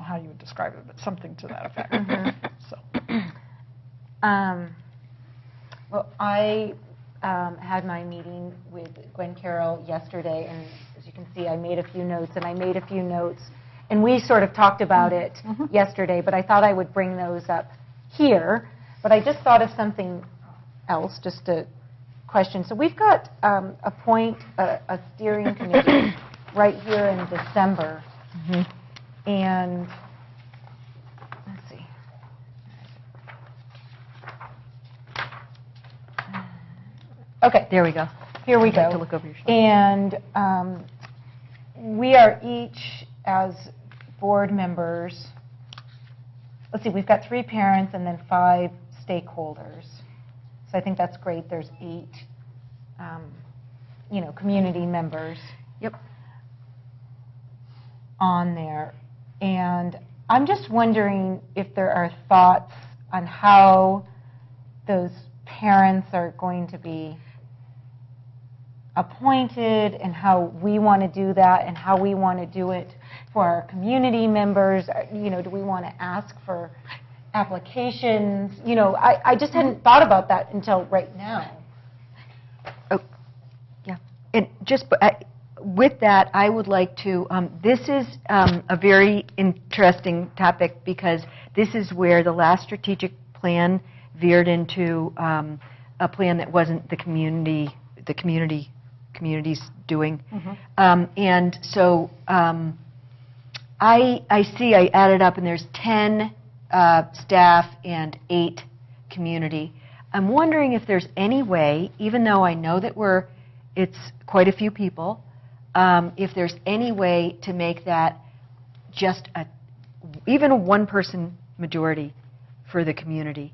know how you would describe it, but something to that effect. So. Well, I had my meeting with Gwen Carroll yesterday, and as you can see, I made a few notes, and we sort of talked about it yesterday, but I thought I would bring those up here. But I just thought of something else, just a question. So we've got a steering committee right here in December, and let's see. Okay, There we go. here we I'd like go. to look over your shoulder. And we are each, as board members, let's see, we've got 3 parents and then 5 stakeholders. So I think that's great. There's 8, community members. Yep. On there. And I'm just wondering if there are thoughts on how those parents are going to be appointed and how we want to do that and how we want to do it for our community members. Do we want to ask for applications? I just hadn't thought about that until right now. Oh, yeah. And just with that, I would like to, this is a very interesting topic because this is where the last strategic plan veered into a plan that wasn't the community's doing. And so I see, I added up, and there's 10 staff and 8 community. I'm wondering if there's any way, even though I know that it's quite a few people, if there's any way to make that just even a 1-person majority for the community.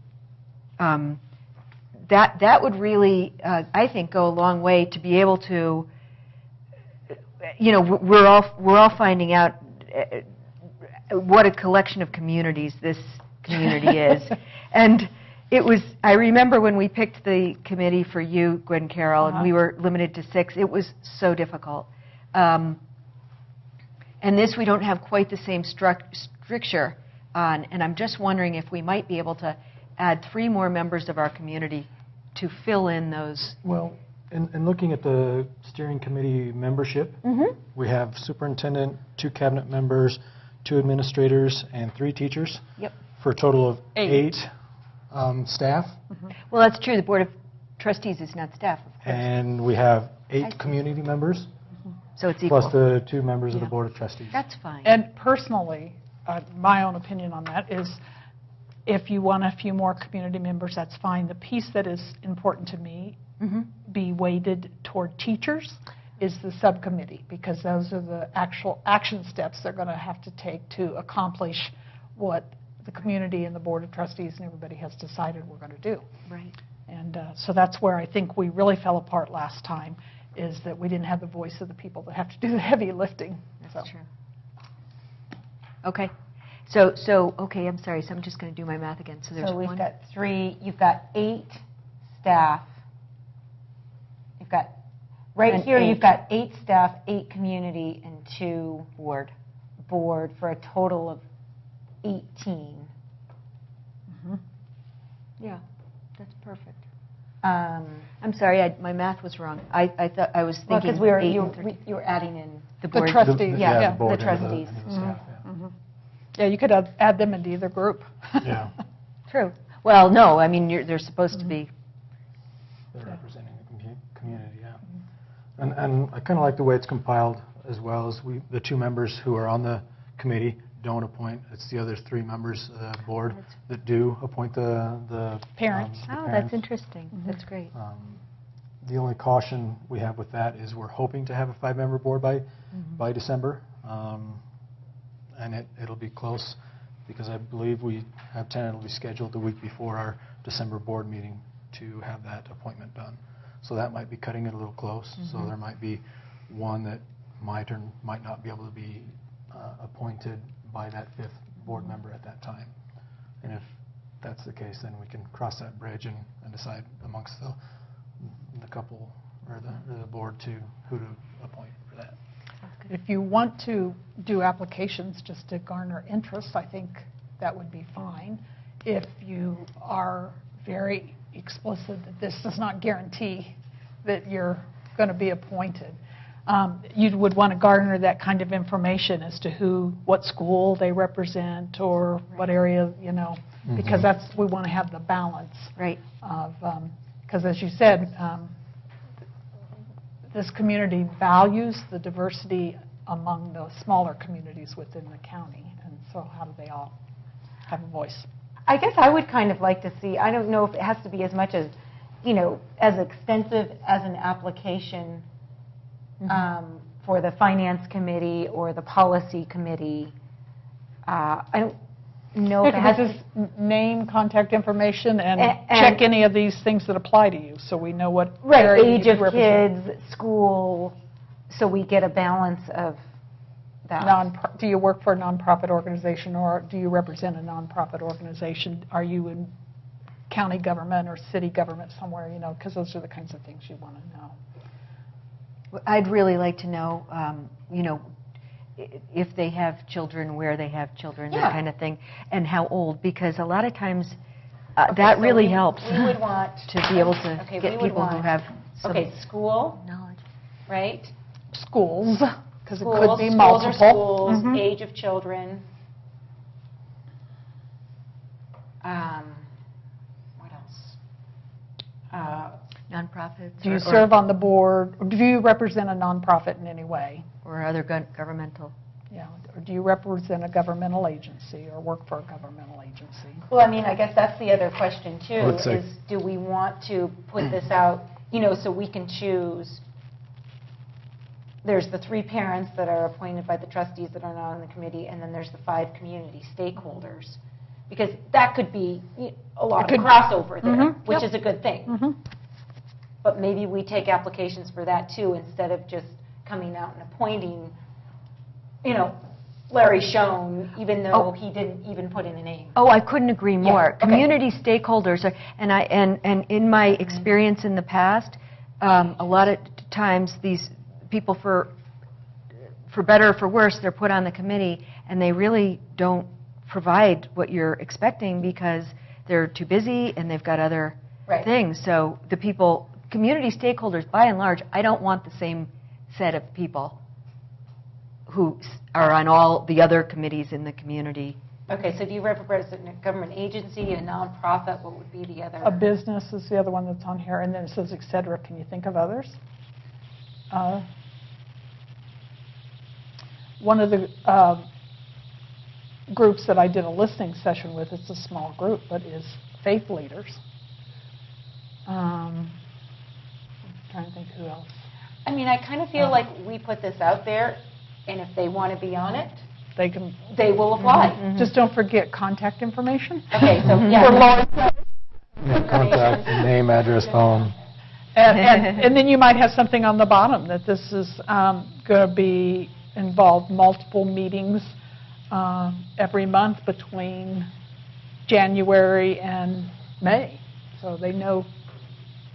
That would really, I think, go a long way to be able to, we're all finding out what a collection of communities this community is. And I remember when we picked the committee for you, Gwen Carroll, and we were limited to 6, it was so difficult. And this we don't have quite the same stricture on, and I'm just wondering if we might be able to add 3 more members of our community to fill in those. Well, in looking at the steering committee membership, we have superintendent, 2 cabinet members, 2 administrators, and 3 teachers. Yep. For a total of 8 staff. Well, that's true. The Board of Trustees is not staff, of course. And we have 8 community members. So it's equal. Plus the 2 members of the Board of Trustees. That's fine. And personally, my own opinion on that is if you want a few more community members, that's fine. The piece that is important to me, be weighted toward teachers, is the subcommittee, because those are the actual action steps they're going to have to take to accomplish what the community and the Board of Trustees and everybody has decided we're going to do. Right. And so that's where I think we really fell apart last time, is that we didn't have the voice of the people that have to do the heavy lifting. That's true. Okay. So okay, I'm sorry. So I'm just going to do my math again. So there's we've 1. got 3, you've got 8 staff. You've got, And here 8. you've got 8 staff, 8 community, and 2 board for a total of 18. Yeah, that's perfect. I'm sorry, my math was wrong. I thought I was thinking because 8 and 13. you were adding in The board. trustees. The board the and trustees. and the staff, Yeah, you could add them into either group. yeah. True. Well, no, I mean, they're supposed to be. They're representing the community, yeah. And I kind of like the way it's compiled, as well as the 2 members who are on the committee don't appoint. It's the other 3 members of the board that do appoint the Parents. the Oh, parents. that's interesting. That's great. The only caution we have with that is we're hoping to have a 5-member board by December. And it'll be close, because I believe we have tentatively scheduled the week before our December board meeting to have that appointment done. So that might be cutting it a little close. So there might be one that might not be able to be appointed by that 5th board member at that time. And if that's the case, then we can cross that bridge and decide amongst the couple or the board who to appoint for that. if you want to do applications just to garner interest, I think that would be fine. If you are very explicit that this does not guarantee that you're going to be appointed, you would want to garner that kind of information as to what school they represent or what area, because we want to have the balance. Right. Because as you said, this community values the diversity among the smaller communities within the county, and so how do they all have a voice? I guess I would kind of like to see, I don't know if it has to be as much as, as extensive as an application for the finance committee or the policy committee. I don't know if it has to... Just name, contact information, and check any of these things that apply to you, so we know what Right, area age you of represent. kids, school, so we get a balance of that. Do you work for a nonprofit organization, or do you represent a nonprofit organization? Are you in county government or city government somewhere, because those are the kinds of things you want to know. I'd really like to know, if they have children, where they have children, that kind of thing, and how old, because a lot of times that really helps We would want... to be able to Okay, get we would people who want- have some Okay, school, knowledge. right? Schools, because it could Schools, be schools multiple. are schools, Mhm. age of children. What else? Nonprofits. Do you or- serve on the board, or do you represent a nonprofit in any way? Or other governmental. Yeah, or do you represent a governmental agency or work for a governmental agency? Well, I mean, I guess that's the other question, too, would say- is do we want to put this out, so we can choose? There's the 3 parents that are appointed by the trustees that are not on the committee, and then there's the 5 community stakeholders. Because that could be a lot It of could- crossover there, Mhm, which yep. is a good thing. Mhm. But maybe we take applications for that, too, instead of just coming out and appointing, Larry Schoen, even though Oh. he didn't even put in a name. Oh, I couldn't agree more. okay. Community stakeholders are, and in my experience in the past, a lot of times these people, for better or for worse, they're put on the committee, and they really don't provide what you're expecting because they're too busy and they've got other Right. things. So the people, community stakeholders, by and large, I don't want the same set of people who are on all the other committees in the community. Okay, so do you represent a government agency, a nonprofit? What would be the other? A business is the other one that's on here, and then it says et cetera. Can you think of others? One of the groups that I did a listening session with, it's a small group, but is faith leaders. I'm trying to think who else. I mean, I kind of feel like we put this out there, and if they want to be on it, They can, they will apply. just don't forget contact information. Okay, so, For yeah. Lauren. Yeah, contact, name, address, phone. And then you might have something on the bottom that this is going to be involve multiple meetings every month between January and May. So they know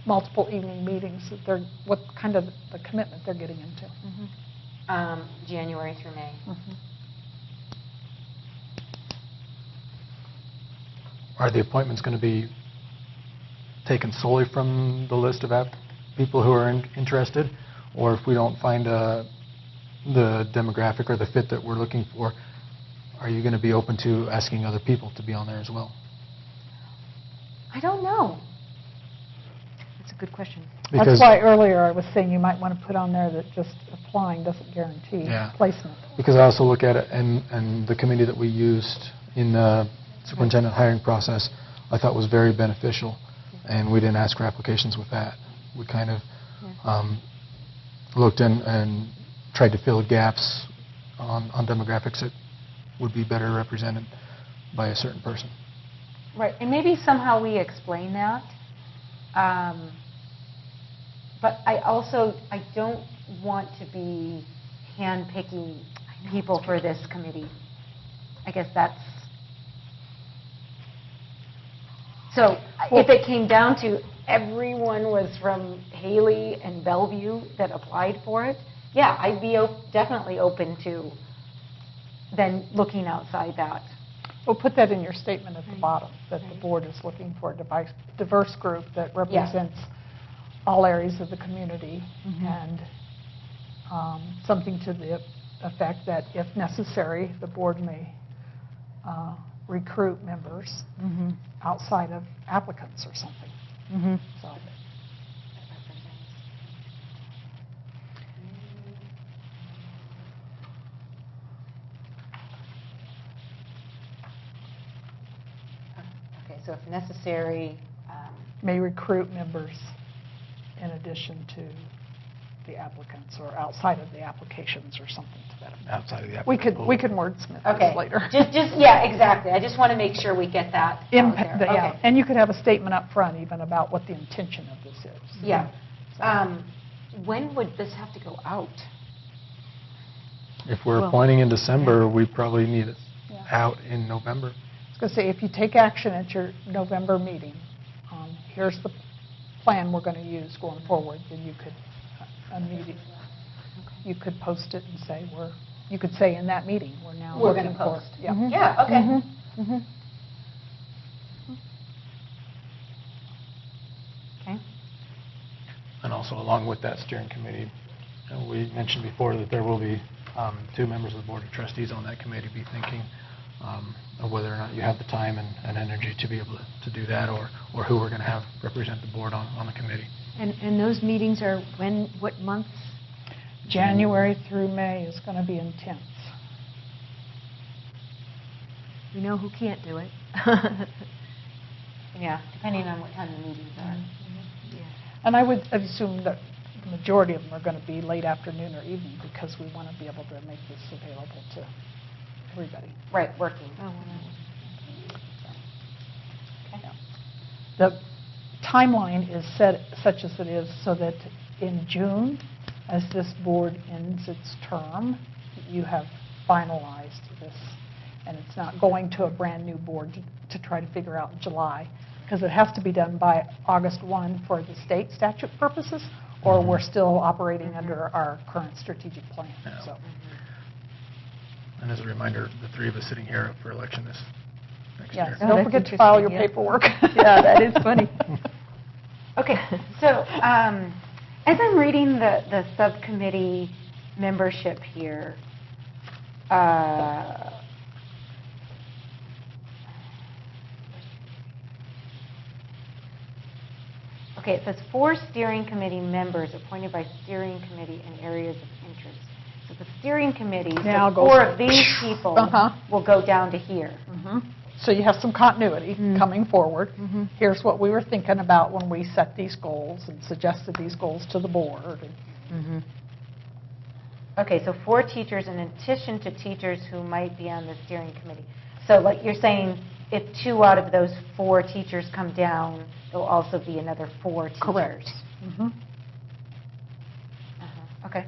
multiple evening meetings, that what kind of the commitment they're getting into. January through May. Are the appointments going to be taken solely from the list of people who are interested? Or if we don't find the demographic or the fit that we're looking for, are you going to be open to asking other people to be on there as well? I don't know. That's a good question. That's why earlier I was saying you might want to put on there that just applying doesn't guarantee placement. Because I also look at it, and the committee that we used in the superintendent hiring process, I thought was very beneficial, and we didn't ask for applications with that. We kind of looked in and tried to fill gaps on demographics that would be better represented by a certain person. Right, and maybe somehow we explain that. But I don't want to be handpicking people for this committee. I guess that's... So if it came down to everyone was from Haley and Bellevue that applied for it, yeah, I'd be definitely open to then looking outside that. We'll put that in your statement at the bottom, that the board is looking for a diverse group that represents all areas of the community, and something to the effect that if necessary, the board may recruit members outside of applicants or something. So, Okay, so if necessary, may recruit members in addition to the applicants or outside of the applications or something to that effect. Outside of the We applicant. could wordsmith okay. this later. Yeah, exactly. I just want to make sure we get that out Impact, there. yeah, Okay. and you could have a statement up front even about what the intention of this is. Yeah. When would this have to go out? If we're Well, appointing in December, we probably need it Yeah. out in November. I was going to say, if you take action at your November meeting, here's the plan we're going to use going forward, then you could immediately, you could post it and say, you could say in that meeting, we're now We're looking gonna for. post. Yeah. Yeah, okay. Okay. And also along with that steering committee, we mentioned before that there will be 2 members of the Board of Trustees on that committee be thinking of whether or not you have the time and energy to be able to do that, or who we're going to have represent the board on the committee. And those meetings are when, what months? January through May is going to be intense. We know who can't do it. Yeah, depending on what time the meetings are. And I would assume that the majority of them are going to be late afternoon or evening because we want to be able to make this available to everybody. Right, working. Yeah. The timeline is set such as it is so that in June, as this board ends its term, you have finalized this, and it's not going to a brand-new board to try to figure out in July, because it has to be done by August 1 for the state statute purposes, or we're still operating under our current strategic plan. Yeah. So, And as a reminder, the 3 of us sitting here up for election this next yes, year. Oh, don't that's forget to file your interesting, yeah. paperwork. Yeah, that is funny. Okay, so as I'm reading the subcommittee membership here, okay, it says 4 steering committee members appointed by steering committee in areas of interest. So the steering committee, Now so goes 4 of these people Uh-huh. will go down to here. So you have some continuity coming forward. Here's what we were thinking about when we set these goals and suggested these goals to the board. Okay, so 4 teachers in addition to teachers who might be on the steering committee. So like you're saying, if 2 out of those 4 teachers come down, there'll also be another 4 teachers. Correct. Okay.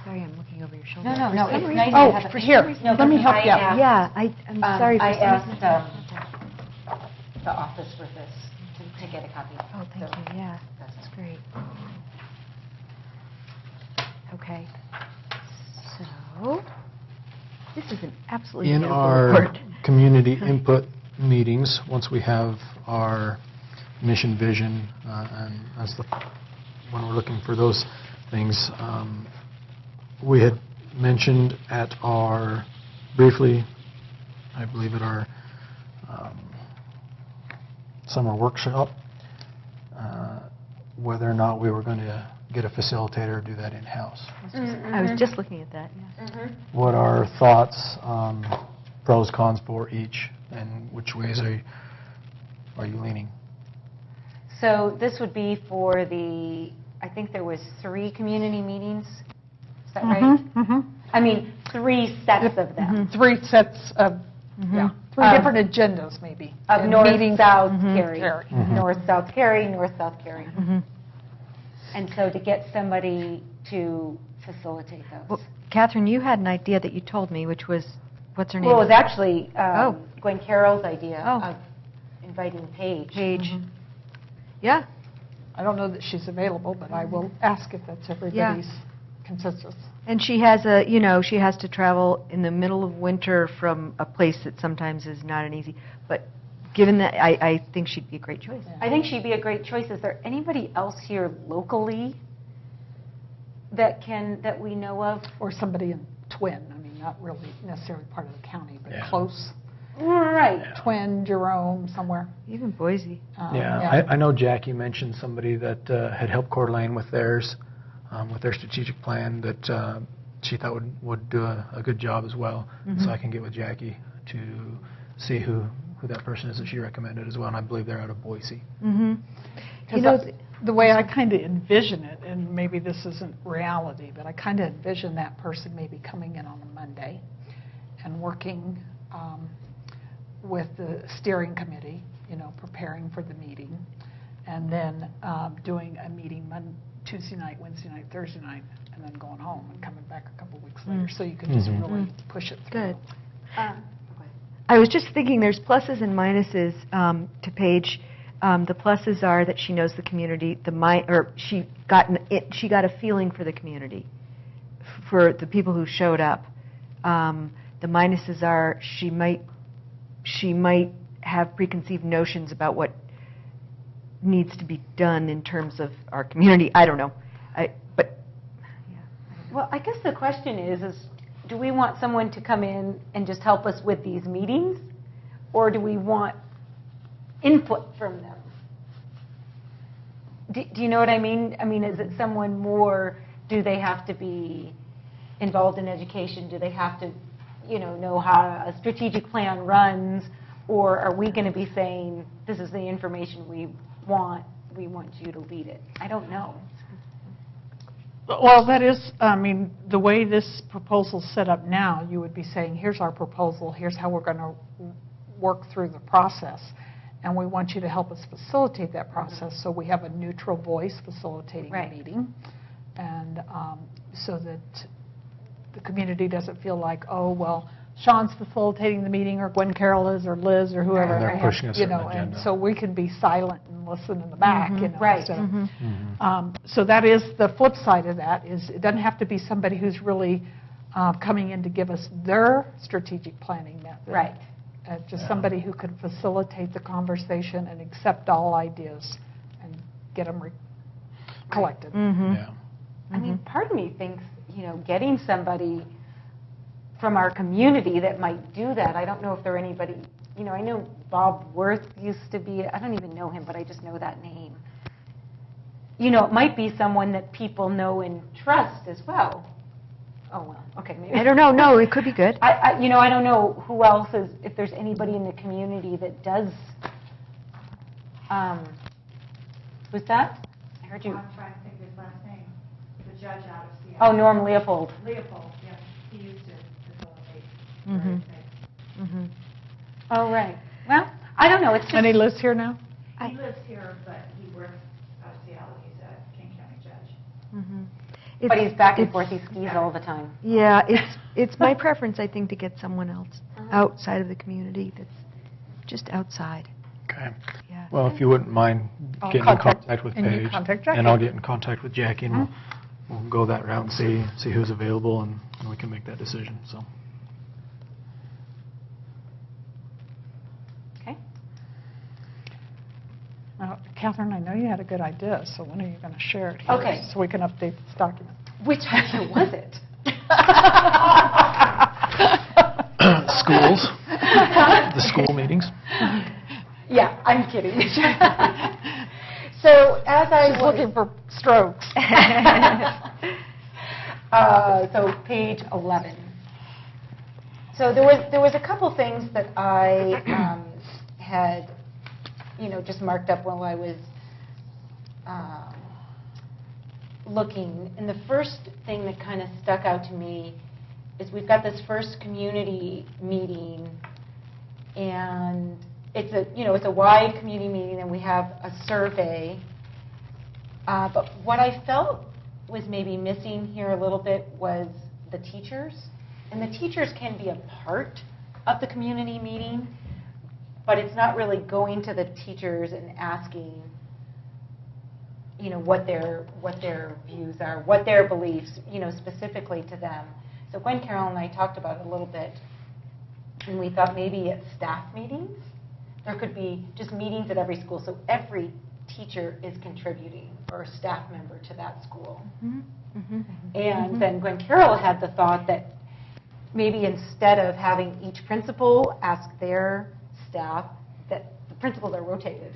Sorry, I'm looking over your shoulder. No, For no, some it's reason- nice to Oh, have a... for here, No, let me because help you I out. asked, Yeah, I'm sorry. I for some asked reason- the office for this, to get a copy. Oh, thank So, you, yeah, that's that's great. Okay. So, this is an absolutely In beautiful our report. community input meetings, once we have our mission, vision, and when we're looking for those things, we had mentioned briefly, I believe at our summer workshop, whether or not we were going to get a facilitator or do that in-house. I was just looking at that, yeah. What are thoughts, pros, cons for each, and which ways are you leaning? So this would be for I think there was 3 community meetings, is that right? I mean, 3 sets of them. 3 sets of, yeah, 3 different agendas maybe. Of and North, meetings. South, Cary. Cary. North, South, Cary, North, South, Cary. And so to get somebody to facilitate those. Well, Catherine, you had an idea that you told me, which was, what's her name? Well, it was actually Oh. Gwen Carroll's idea Oh. of inviting Paige. Paige. Yeah, I don't know that she's available, but I will ask if that's everybody's consensus. and she has a, you know, she has to travel in the middle of winter from a place that sometimes is not an easy, but given that, I think she'd be a great choice. I think she'd be a great choice. Is there anybody else here locally that we know of? Or somebody in Twin, I mean, not really necessarily part of the county, but Yeah. close. Right. Twin, Jerome, somewhere. Even Boise. Yeah, I know Jackie mentioned somebody that had helped Coeur d'Alene with theirs, with their strategic plan, that she thought would do a good job as well. So I can get with Jackie to see who that person is that she recommended as well, and I believe they're out of Boise. Mm-hmm. Because know, the way I kind of envision it, and maybe this isn't reality, but I kind of envision that person maybe coming in on a Monday and working with the steering committee, you know, preparing for the meeting, and then doing a meeting Tuesday night, Wednesday night, Thursday night, and then going home and coming back a couple weeks later. So you can just really push it through. Good. I was just thinking there's pluses and minuses to Paige. The pluses are that she knows the community. She got a feeling for the community, for the people who showed up. The minuses are she might have preconceived notions about what needs to be done in terms of our community. I don't know. Well, I guess the question is do we want someone to come in and just help us with these meetings, or do we want input from them? Do you know what I mean? I mean, is it someone more, do they have to be involved in education? Do they have to, know how a strategic plan runs? Or are we going to be saying, this is the information we want you to lead it? I don't know. Well, that is, I mean, the way this proposal's set up now, you would be saying, here's our proposal, here's how we're going to work through the process, and we want you to help us facilitate that process, so we have a neutral voice facilitating the meeting, and so that the community doesn't feel like, oh, well, Sean's facilitating the meeting, or Gwen Carroll is, or Liz, or whoever. Or they're pushing a certain And agenda. so we can be silent and listen in the back, Right. instead of, so that is the flip side of that, is it doesn't have to be somebody who's really coming in to give us their strategic planning method. Right. Just somebody who could facilitate the conversation and accept all ideas and get them collected. Yeah. I mean, part of me thinks, getting somebody from our community that might do that. I don't know if there anybody, I know Bob Worth used to be, I don't even know him, but I just know that name. It might be someone that people know and trust as well. Oh, well, okay, maybe. I don't know. No, it could be good. I don't know who else is, if there's anybody in the community that does, who's that? I heard you. I'm trying to think of his last name. The judge out of Seattle. Oh, Norm Leopold. Leopold, yes. He used to facilitate. Mhm. Right. Mhm. Oh, right. Well, I don't know, it's just. And he lives here now? He lives here, but he works out of Seattle. He's a King County judge. Mhm. But he's back and It's- forth, he skis all the time. Yeah, it's my preference, I think, to get someone else outside of the community that's just outside. Okay. Yeah. Well, if you wouldn't mind I'll getting in contact- contact with and you Paige. contact Jackie. And I'll get in contact with Jackie, and we'll go that route and see who's available, and we can make that decision, so. Okay. Now, Catherine, I know you had a good idea, so when are you going to share it here? Okay. So we can update this document. Which idea was it? Schools, the school meetings. Yeah, I'm kidding. So as I She's was looking for strokes. So page 11. So there was a couple things that I had, just marked up while I was looking. And the first thing that kind of stuck out to me is we've got this first community meeting, and it's a wide community meeting, and we have a survey. But what I felt was maybe missing here a little bit was the teachers. And the teachers can be a part of the community meeting, but it's not really going to the teachers and asking, you know, what their views are, what their beliefs, you know, specifically to them. So Gwen Carroll and I talked about it a little bit, and we thought maybe at staff meetings, there could be just meetings at every school, so every teacher is contributing or a staff member to that school. And then Gwen Carroll had the thought that maybe instead of having each principal ask their staff, that the principals are rotated.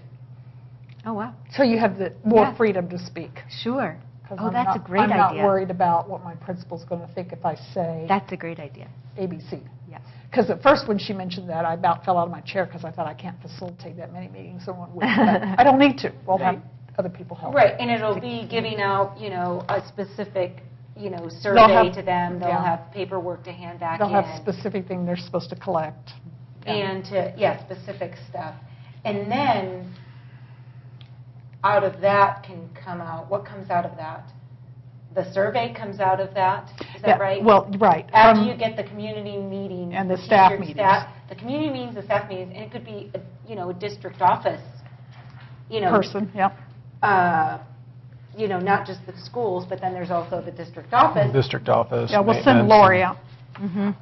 Oh, wow. So you have the more Yeah. freedom to speak. Sure. 'Cause Oh, I'm that's a not- great I'm idea. not worried about what my principal's going to think if I say That's a great idea. ABC. Yes. Because at first when she mentioned that, I about fell out of my chair because I thought I can't facilitate that many meetings in 1 week. But I don't need to. We'll have other people help. Right, and it'll be giving out, you know, a specific, you know, They'll survey have- to them. They'll yeah. have paperwork to hand back They'll in. have specific thing they're supposed to collect. Yeah. And to, yeah, specific stuff. And then out of that can come out, what comes out of that? The survey comes out of that, is that Yeah, right? Well, right. After From- you get the community meetings. And the staff teacher meetings. The community meetings, the staff meetings, and it could be, you know, a district office, you know. Person, yep. You know, not just the schools, but then there's also the district office. District office. Yeah, we'll send maintenance, Lori and- out.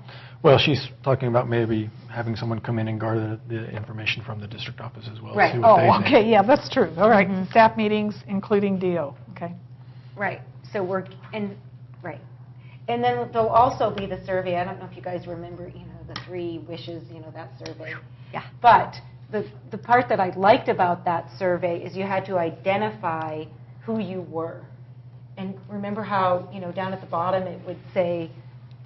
Well, she's talking about maybe having someone come in and gather the information from the district office as well. Right. See what they Oh, think. okay, yeah, that's true. All right, staff meetings, including DO, okay. Right, so right. And then there'll also be the survey, I don't know if you guys remember, you know, the 3 wishes, you know, that survey. Yeah. But the part that I liked about that survey is you had to identify who you were. And remember how, you know, down at the bottom it would say,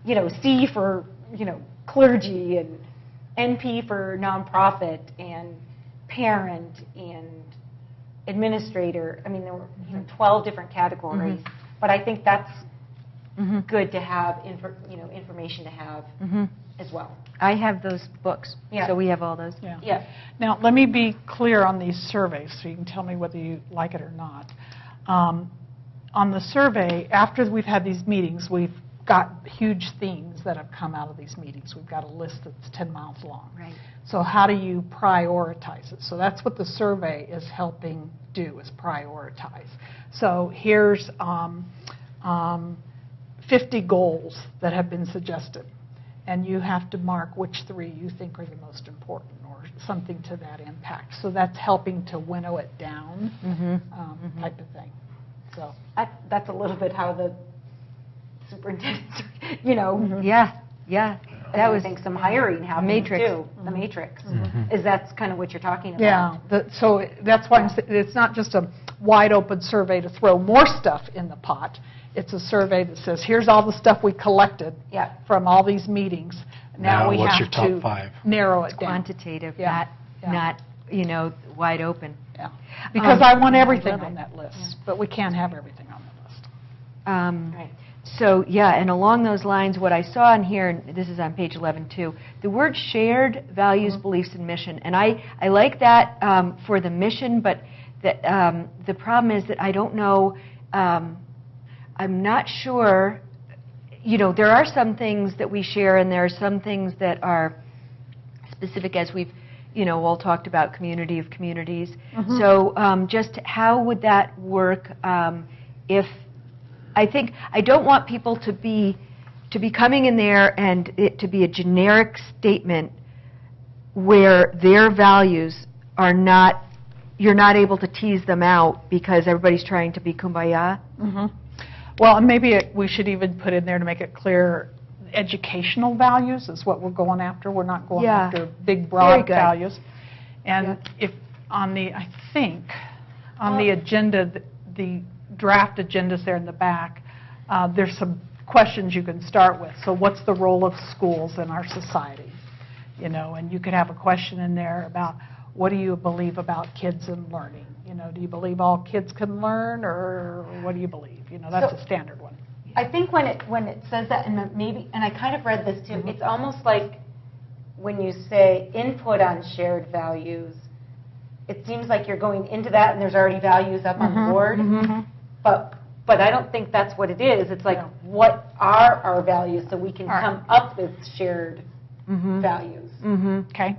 you know, C for, you know, clergy, and NP for nonprofit, and parent, and administrator. I mean, there were, you know, 12 different categories. But I think that's good to have, you know, information to have as well. I have those books, Yeah. so we have all those. Yeah. Yeah. Now, let me be clear on these surveys, so you can tell me whether you like it or not. On the survey, after we've had these meetings, we've got huge themes that have come out of these meetings. We've got a list that's 10 miles long. Right. So how do you prioritize it? So that's what the survey is helping do, is prioritize. So here's 50 goals that have been suggested, and you have to mark which 3 you think are the most important, or something to that impact. So that's helping to winnow it down, type of thing. So That's a little bit how the superintendent, you know, Yeah, yeah. that was, I think, some hiring happening Matrix. too. The matrix. Is that's kind of what you're talking about? yeah, so that's why it's not just a wide open survey to throw more stuff in the pot. It's a survey that says, here's all the stuff we collected Yeah. from all these meetings. Now we what's have your top to 5? narrow it down. Quantitative, Yeah, yeah. not, you know, wide open. Yeah. Because I want everything love on it. that list, but we can't have everything on the list. Right. So, yeah, and along those lines, what I saw in here, and this is on page 11 too, the word shared values, beliefs, and mission. And I like that for the mission, but the problem is that I don't know, I'm not sure, you know, there are some things that we share, and there are some things that are specific, as we've, you know, all talked about, community of communities. So just how would that work if, I think, I don't want people to be coming in there and it to be a generic statement where their values are not, you're not able to tease them out because everybody's trying to be kumbaya. Well, and maybe we should even put in there to make it clear, educational values is what we're going after. We're not going Yeah. after big, Very broad good. values. And if on the, I think, on the agenda, the draft agendas there in the back, there's some questions you can start with. So what's the role of schools in our society? You know, and you could have a question in there about, what do you believe about kids and learning? You know, do you believe all kids can learn, or what do you believe? You know, that's So- a standard one. I think when it says that, and maybe, and I kind of read this too, it's almost like when you say input on shared values, it seems like you're going into that and there's already values up on the board. But but I don't think that's what it is. It's like, No. what are our values so we can All right. come up with shared values? Okay?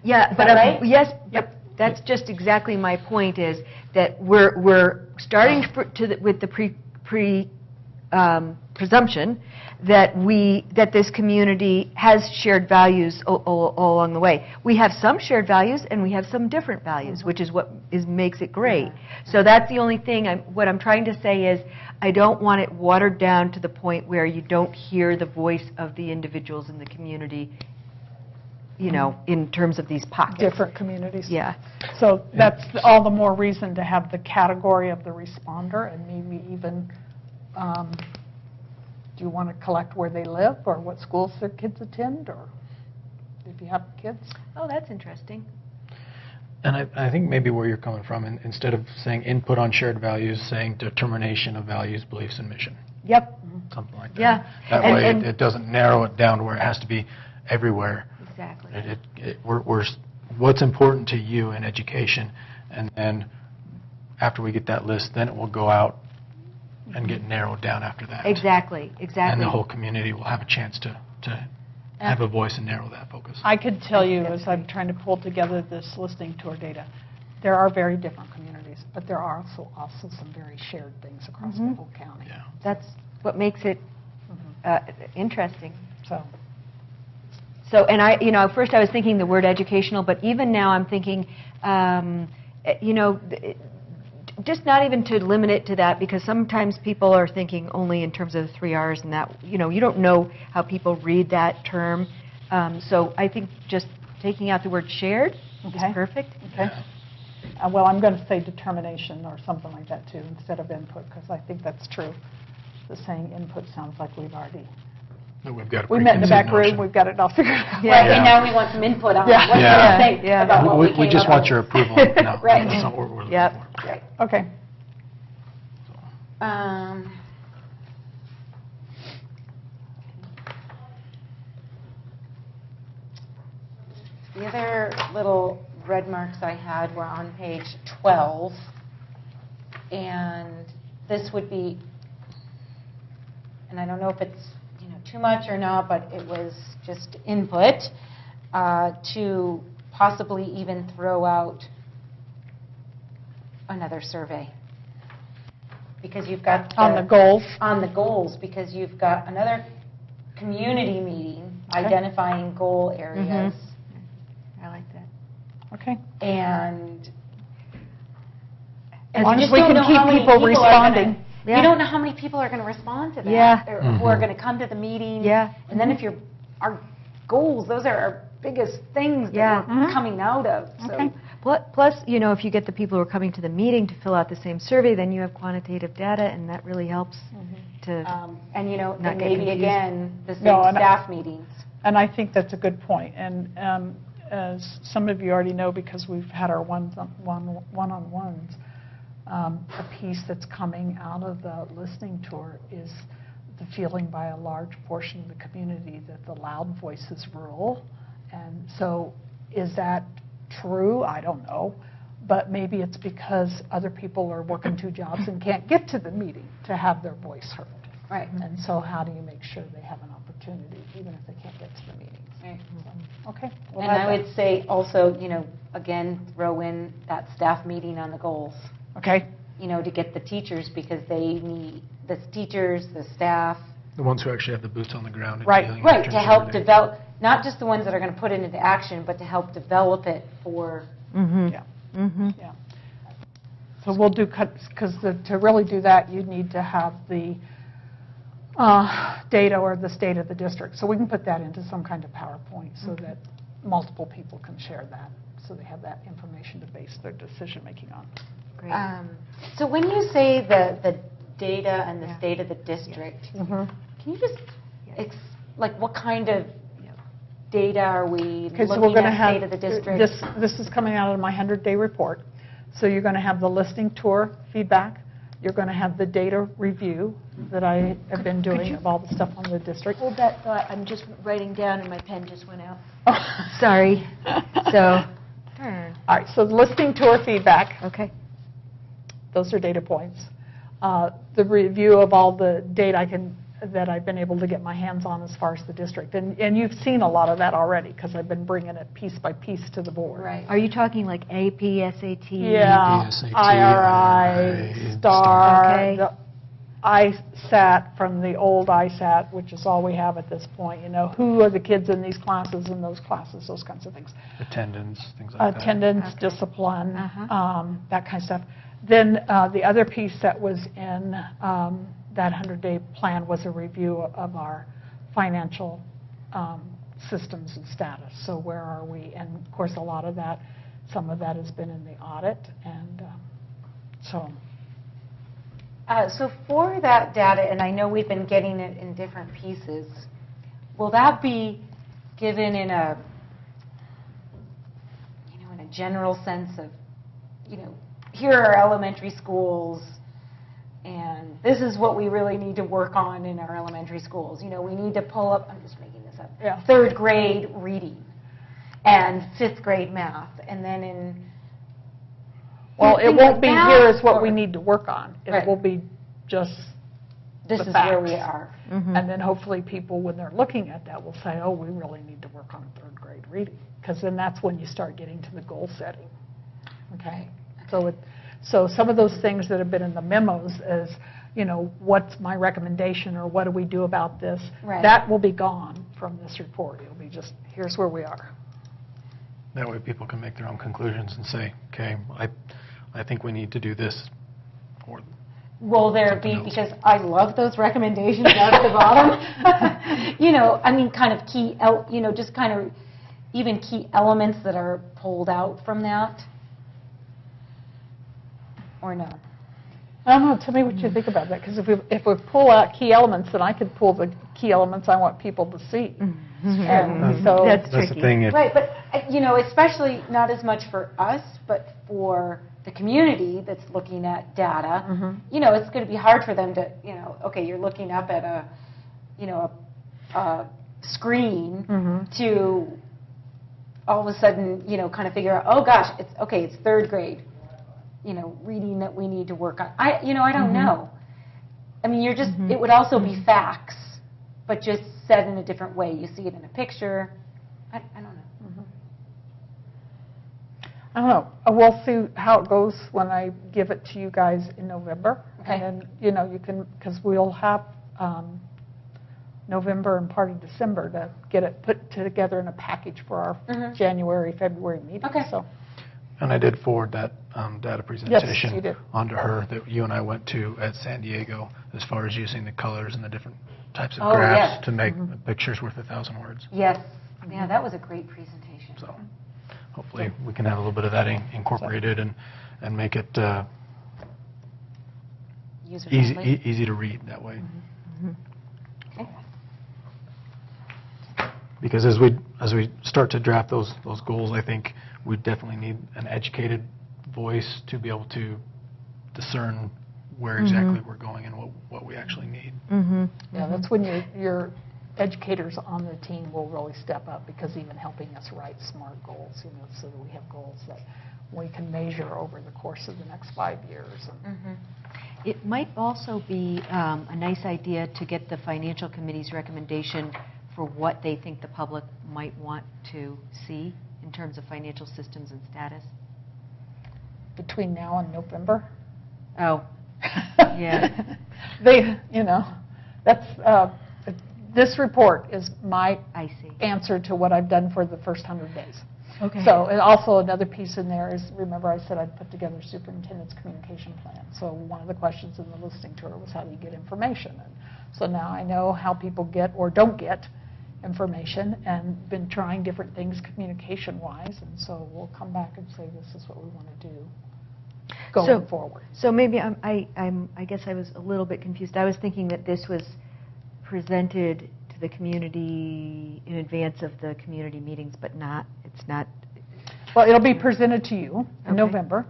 Yeah, Is but that right? yes, but that's just exactly my point, is that we're starting with the presumption that this community has shared values all along the way. We have some shared values and we have some different values, which is what makes it great. So that's the only thing. What I'm trying to say is, I don't want it watered down to the point where you don't hear the voice of the individuals in the community, in terms of these pockets. Different communities. Yeah. So that's all the more reason to have the category of the responder, and maybe even, do you want to collect where they live or what schools their kids attend, or if you have kids? Oh, that's interesting. And I think maybe where you're coming from, instead of saying input on shared values, saying determination of values, beliefs, and mission, Yep. something like that. Yeah. That And- way, and- it doesn't narrow it down to where it has to be everywhere. Exactly. What's important to you in education, and then after we get that list, then it will go out and get narrowed down after that. Exactly. And the whole community will have a chance to have a voice and narrow that focus. I could tell you, as I'm trying to pull together this listening tour data, there are very different communities, but there are also some very shared things across the whole county. Yeah. That's what makes it interesting. So, So, and first I was thinking the word educational, but even now I'm thinking, just not even to limit it to that, because sometimes people are thinking only in terms of the 3 R's, and that, you don't know how people read that term. So I think just taking out the word shared is Okay. perfect. okay. Well, I'm going to say determination or something like that too, instead of input, because I think that's true. The saying input sounds like we've already, That we've got a we met in the back preconceived room, notion. we've got it all figured out. Yeah. Right, Yeah. and now we want some input on Yeah. what Yeah. you think Yeah. about what we We came just up want with. your approval. No, Right. that's not what we're looking Yep. for. Right. Okay. The other little red marks I had were on page 12, and this would be, and I don't know if it's too much or not, but it was just input to possibly even throw out another survey, because you've got On the goals. on the goals, because you've got another community meeting Okay. identifying goal areas. I like that. Okay. And As long you as just we don't can know keep how many people are gonna- responding. Yeah. You don't know how many people are going to respond to that, Yeah. or who are going to come to the meeting. Yeah. And then if our goals, those are our biggest things that Yeah. we're coming out of. So, Okay. Plus, if you get the people who are coming to the meeting to fill out the same survey, then you have quantitative data, and that really helps to... and Not and get maybe confused. again, the same No, and staff meetings. And I think that's a good point. And as some of you already know, because we've had our one-on-ones, a piece that's coming out of the listening tour is the feeling by a large portion of the community that the loud voices rule. And so is that true? I don't know. But maybe it's because other people are working 2 jobs and can't get to the meeting to have their voice heard. Right. And so how do you make sure they have an opportunity, even if they can't get to the meetings? Right. Okay. we'll And have I that. would say also, again, throw in that staff meeting on the goals, Okay, to get the teachers, because they need, the teachers, the staff, The ones who actually have the boots on the ground. and Right. dealing with right, to terms help every day. develop, not just the ones that are going to put it into action, but to help develop it for, Mm-hmm. yeah, Mm-hmm. yeah. So we'll do, because to really do that, you need to have the data or the state of the district. So we can put that into some kind of PowerPoint so that multiple people can share that, so they have that information to base their decision-making on. Great. so when you say the data and the Yeah. state of the district, Mhm. can you just, Yeah. what kind of data are we Okay, so we're looking going to at, have, state of the district? this is coming out of my 100-day report. So you're going to have the listening tour feedback. You're going to have the data review that I have been doing of all the stuff on the district. Hold that thought, I'm just writing down and my pen just went out. Sorry. So, turn. All right, so the listening tour feedback, Okay. those are data points. the review of all the data that I've been able to get my hands on as far as the district. And you've seen a lot of that already, because I've been bringing it piece by piece to the board. Right. Are you talking like AP, SAT? Yeah, SAT, IRI, STAR, Okay. the ISAT from the old ISAT, which is all we have at this point. You know, who are the kids in these classes, in those classes, those kinds of things. Attendance, things like that. Attendance, Okay. discipline, Uh-huh. that kind of stuff. Then the other piece that was in that 100-day plan was a review of our financial systems and status. So where are we? And of course, a lot of that, some of that has been in the audit, and so. So for that data, and I know we've been getting it in different pieces, will that be given in a, in a general sense of, here are elementary schools, and this is what we really need to work on in our elementary schools. We need to pull up, I'm just making this up, Yeah. 3rd grade reading and 5th grade math, and then in Well, it things won't like be that, here is what or- we need to work on. It Right. will be just, this the is where we facts. are. Mhm. and then hopefully people, when they're looking at that, will say, oh, we really need to work on 3rd grade reading. Because then that's when you start getting to the goal setting. Okay? So some of those things that have been in the memos is, what's my recommendation, or what do we do about this? Right. That will be gone from this report. It'll be just, here's where we are. That way people can make their own conclusions and say, okay, I think we need to do this, or Will there Something be, else. because I love those recommendations down at the bottom, kind of key, just kind of even key elements that are pulled out from that? Or no? I don't know, tell me what you think about that, because if we pull out key elements, then I could pull the key elements I want people to see. And so, That's that's the tricky. thing. Right, but, especially not as much for us, but for the community that's looking at data, it's going to be hard for them to, okay, you're looking up at a screen to all of a sudden, kind of figure out, oh gosh, it's 3rd grade, reading that we need to work on. I don't know. I mean, it would also be facts, but just said in a different way. You see it in a picture. I don't know. I don't know. We'll see how it goes when I give it to you guys in November. Okay. And then, you can, because we'll have November and part of December to get it put together in a package for our January, February meeting. Okay. So, And I did forward that data presentation you did. onto her that you and I went to at San Diego, as far as using the colors and the different types of Oh, graphs yes. to make a picture's worth 1,000 words. Yes. Yeah, that was a great presentation. So hopefully we can have a little bit of that incorporated and make it User-friendly. easy to read that way. Okay. Because as we start to draft those goals, I think we definitely need an educated voice to be able to discern where exactly we're going and what we actually need. yeah, that's when your educators on the team will really step up, because even helping us write SMART goals, so that we have goals that we can measure over the course of the next 5 years. It might also be a nice idea to get the financial committee's recommendation for what they think the public might want to see in terms of financial systems and status. Between now and November. Oh, yeah. That's, this report is my I see. answer to what I've done for the first 100 days. Okay. So, and also another piece in there is, remember I said I'd put together superintendent's communication plan. So one of the questions in the listening tour was, how do you get information? And so now I know how people get or don't get information, and been trying different things communication-wise. And so we'll come back and say, this is what we want to do going forward. So maybe I guess I was a little bit confused. I was thinking that this was presented to the community in advance of the community meetings, but it's not. Well, it'll be presented to you in Okay. November,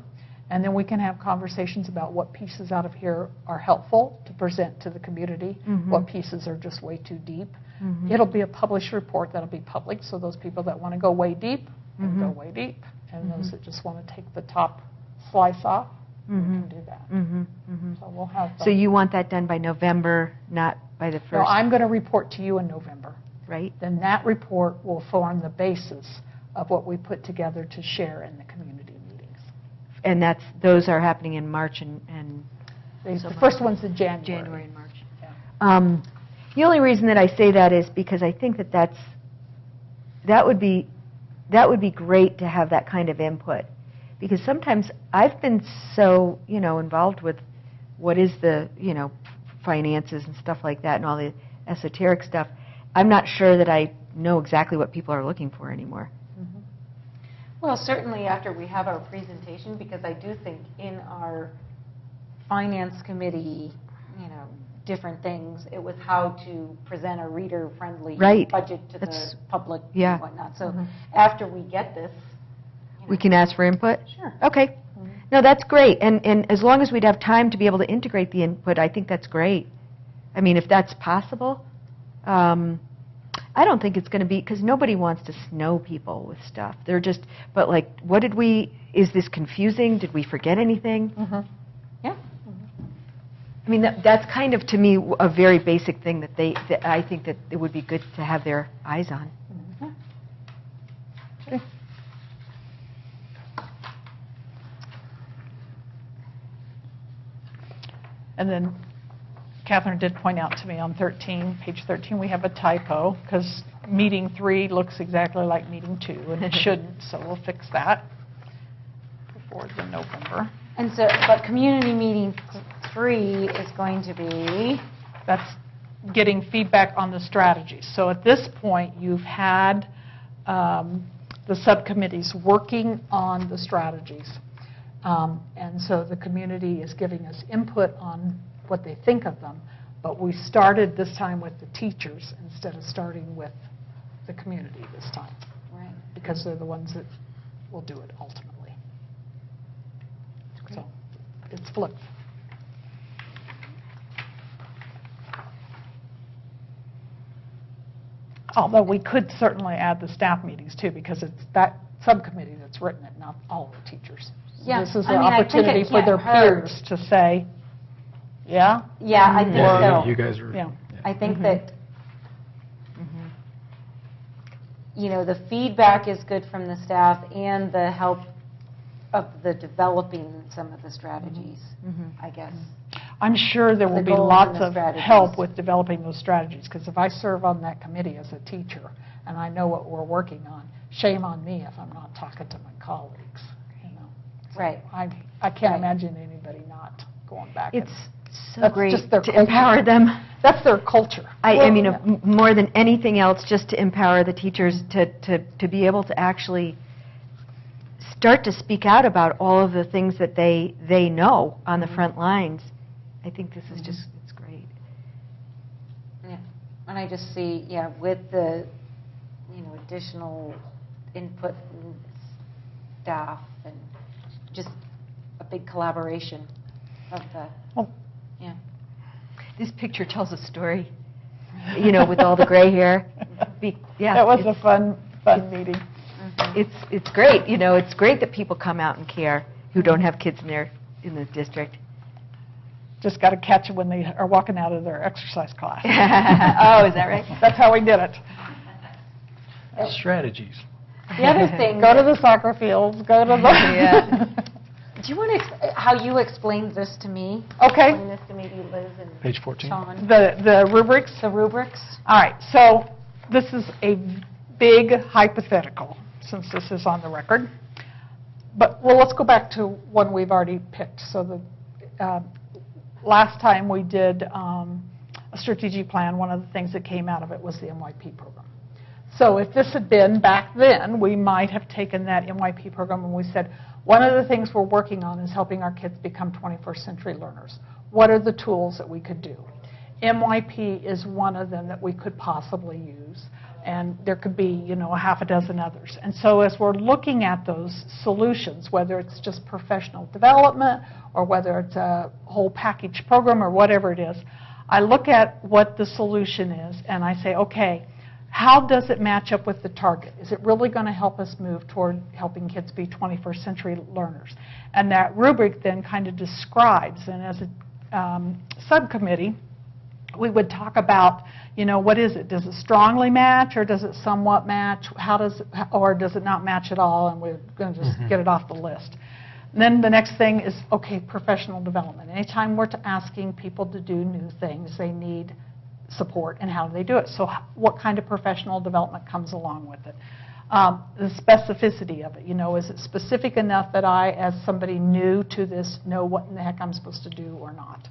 and then we can have conversations about what pieces out of here are helpful to present to the community, what pieces are just way too deep. It'll be a published report that'll be public, so those people that want to go way deep, can go way deep, and those that just want to take the top slice off, we can do that. So we'll have. So you want that done by November, not by the 1st, No, I'm going to report to you in November. right? Then that report will form the basis of what we put together to share in the community meetings. And those are happening in March and The first one's in January. January and March. Yeah. The only reason that I say that is because I think that would be great to have that kind of input. Because sometimes I've been so, involved with what is the, finances and stuff like that and all the esoteric stuff, I'm not sure that I know exactly what people are looking for anymore. Well, certainly after we have our presentation, because I do think in our finance committee, different things, it was how to present a reader-friendly Right. budget to the That's- public yeah. and whatnot. So after we get this, We can ask for input? Sure. Okay. No, that's great. And as long as we'd have time to be able to integrate the input, I think that's great. I mean, if that's possible. I don't think it's going to be, because nobody wants to snow people with stuff. They're just, but like, is this confusing? Did we forget anything? yeah. I mean, that's kind of, to me, a very basic thing that I think that it would be good to have their eyes on. Okay. And then Catherine did point out to me on page 13, we have a typo, because meeting 3 looks exactly like meeting 2, and it shouldn't, so we'll fix that before the November. And so, but community meeting 3 is going to be, That's getting feedback on the strategies. So at this point, you've had the subcommittees working on the strategies. And so the community is giving us input on what they think of them. But we started this time with the teachers instead of starting with the community this time, right. because they're the ones that will do it ultimately. So it's flipped. Although we could certainly add the staff meetings too, because it's that subcommittee that's written it, not all the teachers. Yeah, This is I an mean, I think it opportunity for their can't hurt. peers to say, yeah, Yeah, I think Yeah, so. you guys are. yeah. I think that, the feedback is good from the staff and the help of the developing some of the strategies, I guess. I'm sure there will The be goals and lots the of strategies. help with developing those strategies, because if I serve on that committee as a teacher and I know what we're working on, shame on me if I'm not talking to my colleagues, So Right. I can't Right. imagine anybody not going back. It's so That's great just their to culture. empower them. That's their culture. I mean, Yeah. more than anything else, just to empower the teachers to be able to actually start to speak out about all of the things that they know on the front lines. I think this is just, it's great. Yeah, and I just see, with the, additional input and staff and just a big collaboration of the, Well, yeah. This picture tells a story, with all the gray hair. Yeah, That was a it's- fun meeting. It's great, it's great that people come out and care who don't have kids in the district. Just got to catch them when they are walking out of their exercise class. Oh, is that right? That's how we did it. Strategies. The other thing. Go to the soccer fields, go to the... Yeah. Do you want to, how you explained this to me? Okay. Explain this to maybe Liz and Page 14. Sean. The rubrics? The rubrics? All right, so this is a big hypothetical, since this is on the record. But, let's go back to one we've already picked. So the last time we did a strategic plan, one of the things that came out of it was the MYP program. So if this had been back then, we might have taken that MYP program and we said, one of the things we're working on is helping our kids become 21st century learners. What are the tools that we could do? MYP is one of them that we could possibly use, and there could be, a half a dozen others. And so as we're looking at those solutions, whether it's just professional development or whether it's a whole package program or whatever it is, I look at what the solution is and I say, okay, how does it match up with the target? Is it really going to help us move toward helping kids be 21st century learners? And that rubric then kind of describes, and as a subcommittee, we would talk about, what is it? Does it strongly match, or does it somewhat match? Or does it not match at all, and we're going to just get it off the list? And then the next thing is, okay, professional development. Anytime we're asking people to do new things, they need support, and how do they do it? So what kind of professional development comes along with it? The specificity of it, is it specific enough that I, as somebody new to this, know what in the heck I'm supposed to do or not?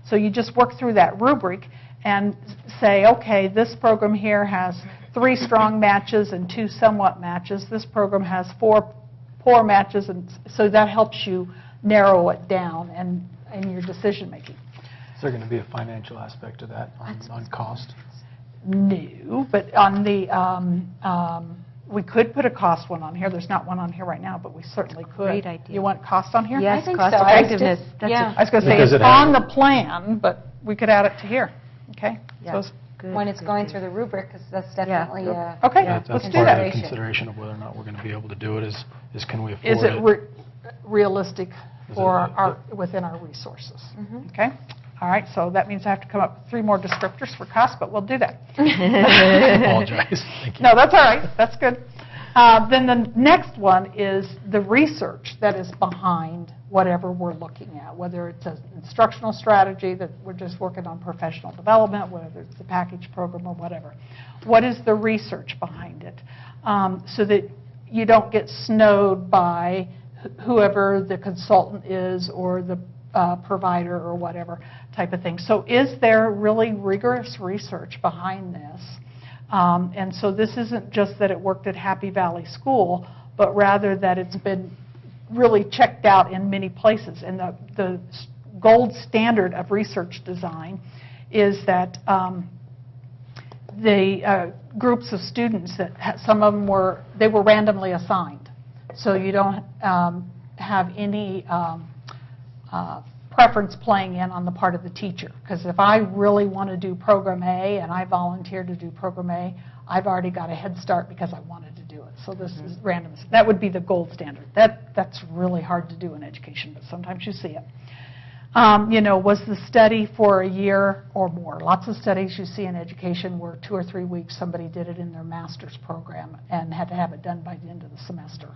So you just work through that rubric and say, okay, this program here has 3 strong matches and 2 somewhat matches. This program has 4 poor matches, and so that helps you narrow it down and in your decision making. Is there going to be a financial aspect to that on cost? No, but on the, we could put a cost one on here. There's not one on here right now, but we certainly could. Great idea. You want cost on here? Yes, I think cost so. effectiveness. That's Yeah. I was going to say, Because it's it has- on the plan, but we could add it to here, okay? Yeah. So it's- Good, When it's good, going good. through the rubric, because that's definitely a Okay, Yeah. let's That's do part of the that. consideration of whether or not we're going to be able to do it is can we afford Is it it? realistic Is for it- within our resources? Mm-hmm. Okay? All right, so that means I have to come up with 3 more descriptors for cost, but we'll do that. I apologize. Thank you. No, that's all right. That's good. Then the next one is the research that is behind whatever we're looking at, whether it's an instructional strategy that we're just working on professional development, whether it's a package program or whatever. What is the research behind it? So that you don't get snowed by whoever the consultant is or the provider or whatever type of thing. So is there really rigorous research behind this? And so this isn't just that it worked at Happy Valley School, but rather that it's been really checked out in many places. And the gold standard of research design is that the groups of students, that some of them were randomly assigned. So you don't have any preference playing in on the part of the teacher. Because if I really want to do program A and I volunteer to do program A, I've already got a head start because I wanted to do it. So this is random. That would be the gold standard. That's really hard to do in education, but sometimes you see it. Was the study for a year or more? Lots of studies you see in education where 2 or 3 weeks somebody did it in their master's program and had to have it done by the end of the semester.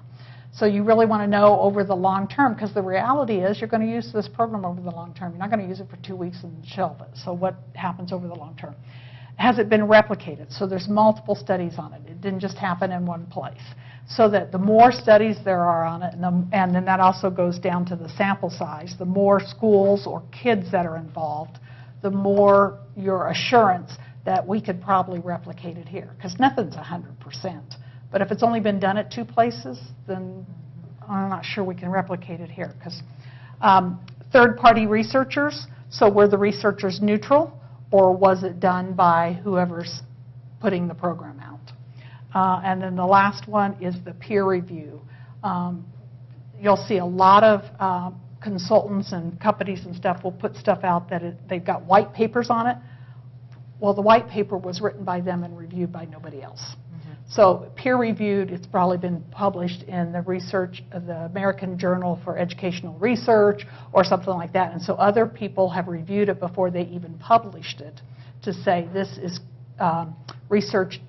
So you really want to know over the long term, because the reality is you're going to use this program over the long term. You're not going to use it for 2 weeks and shelve it. So what happens over the long term? Has it been replicated? So there's multiple studies on it. It didn't just happen in one place. So that the more studies there are on it, and then that also goes down to the sample size, the more schools or kids that are involved, the more your assurance that we could probably replicate it here. Because nothing's 100%. But if it's only been done at 2 places, then I'm not sure we can replicate it here. Because third-party researchers, so were the researchers neutral, or was it done by whoever's putting the program out? And then the last one is the peer review. You'll see a lot of consultants and companies and stuff will put stuff out that they've got white papers on it. Well, the white paper was written by them and reviewed by nobody else. So peer-reviewed, it's probably been published in the research of the American Journal for Educational Research or something like that. And so other people have reviewed it before they even published it to say this is research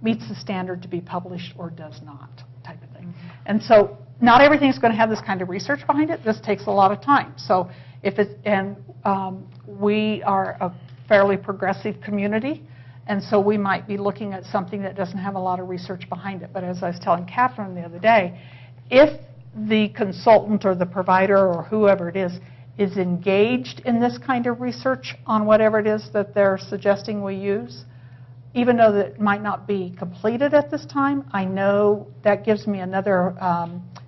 meets the standard to be published or does not type of thing. And so not everything's going to have this kind of research behind it. This takes a lot of time. So if it's, and we are a fairly progressive community. And so we might be looking at something that doesn't have a lot of research behind it. But as I was telling Catherine the other day, if the consultant or the provider or whoever it is engaged in this kind of research on whatever it is that they're suggesting we use, even though that it might not be completed at this time, I know that gives me another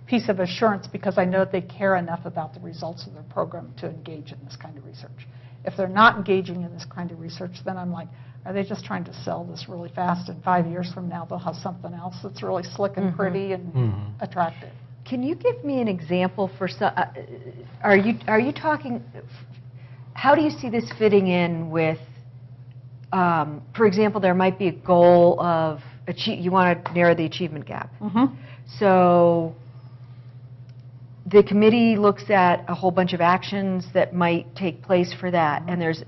piece of assurance because I know they care enough about the results of their program to engage in this kind of research. If they're not engaging in this kind of research, then I'm like, are they just trying to sell this really fast, and 5 years from now they'll have something else that's really slick and pretty and attractive? Can you give me an example for some? Are you talking? How do you see this fitting in with for example, there might be a goal of, you want to narrow the achievement gap. Mhm. So the committee looks at a whole bunch of actions that might take place for that, and there's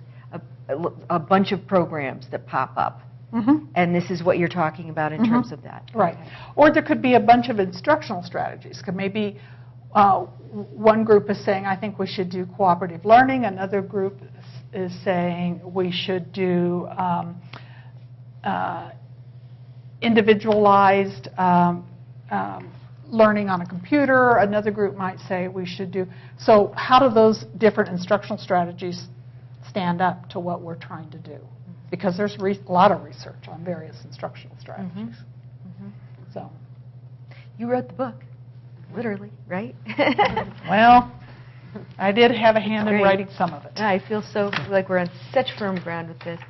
a bunch of programs that pop up. Mhm. And this is what you're talking about in terms of that. Right. Or there could be a bunch of instructional strategies. Could maybe one group is saying, I think we should do cooperative learning. Another group is saying we should do individualized learning on a computer. Another group might say we should do. So how do those different instructional strategies stand up to what we're trying to do? Because there's a lot of research on various instructional strategies. So, You wrote the book, literally, right? well, I did have a hand in Great. writing some of it. I feel so like we're on such firm ground with this,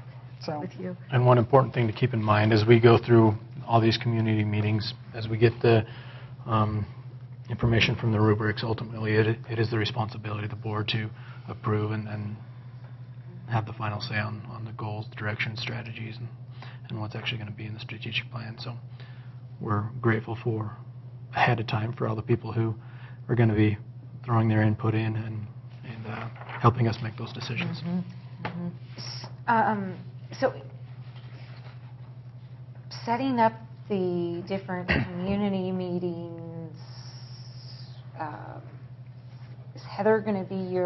So, with you. And one important thing to keep in mind as we go through all these community meetings, as we get the information from the rubrics, ultimately it is the responsibility of the board to approve and have the final say on the goals, direction, strategies, and what's actually going to be in the strategic plan. So we're grateful for ahead of time for all the people who are going to be throwing their input in and helping us make those decisions. So setting up the different community meetings, is Heather going to be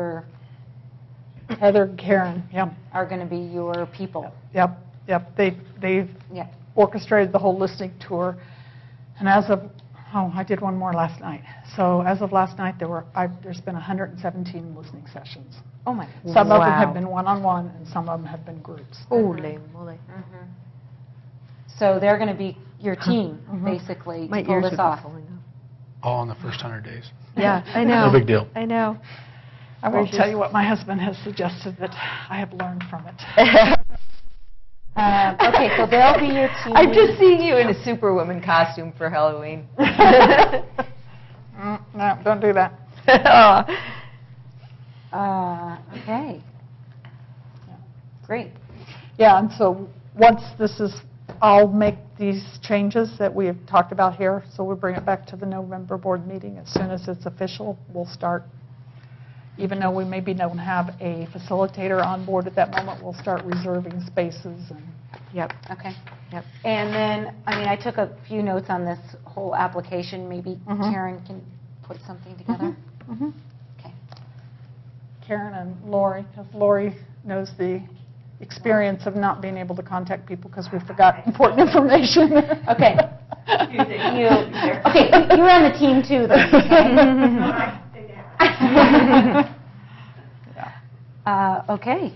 Heather and Karen, yeah, are going to be your people? yep. They've Yeah. orchestrated the whole listening tour. And as of, I did one more last night. So as of last night, there's been 117 listening sessions. Oh, my. Some of them Wow. have been one-on-one, and some of them have been groups. Holy moly. So they're going to be your team, basically, My to pull ears this would off. be falling off. All in the first 100 days. Yeah, I know. No big deal. I know. I won't Gracious. tell you what my husband has suggested that I have learned from it. Okay, so they'll be your team. I'm just seeing you in a Superwoman costume for Halloween. No, don't do that. Okay. Great. Yeah, and so once this is, I'll make these changes that we have talked about here, so we'll bring it back to the November board meeting. As soon as it's official, we'll start, even though we maybe don't have a facilitator on board at that moment, we'll start reserving spaces. And Yep. Okay. Yep. And then, I took a few notes on this whole application. Maybe Karen can put something together? Okay. Karen and Lori, because Lori knows the experience of not being able to contact people because we forgot important information. Okay. Okay, you're on the team too, then. Okay. Okay.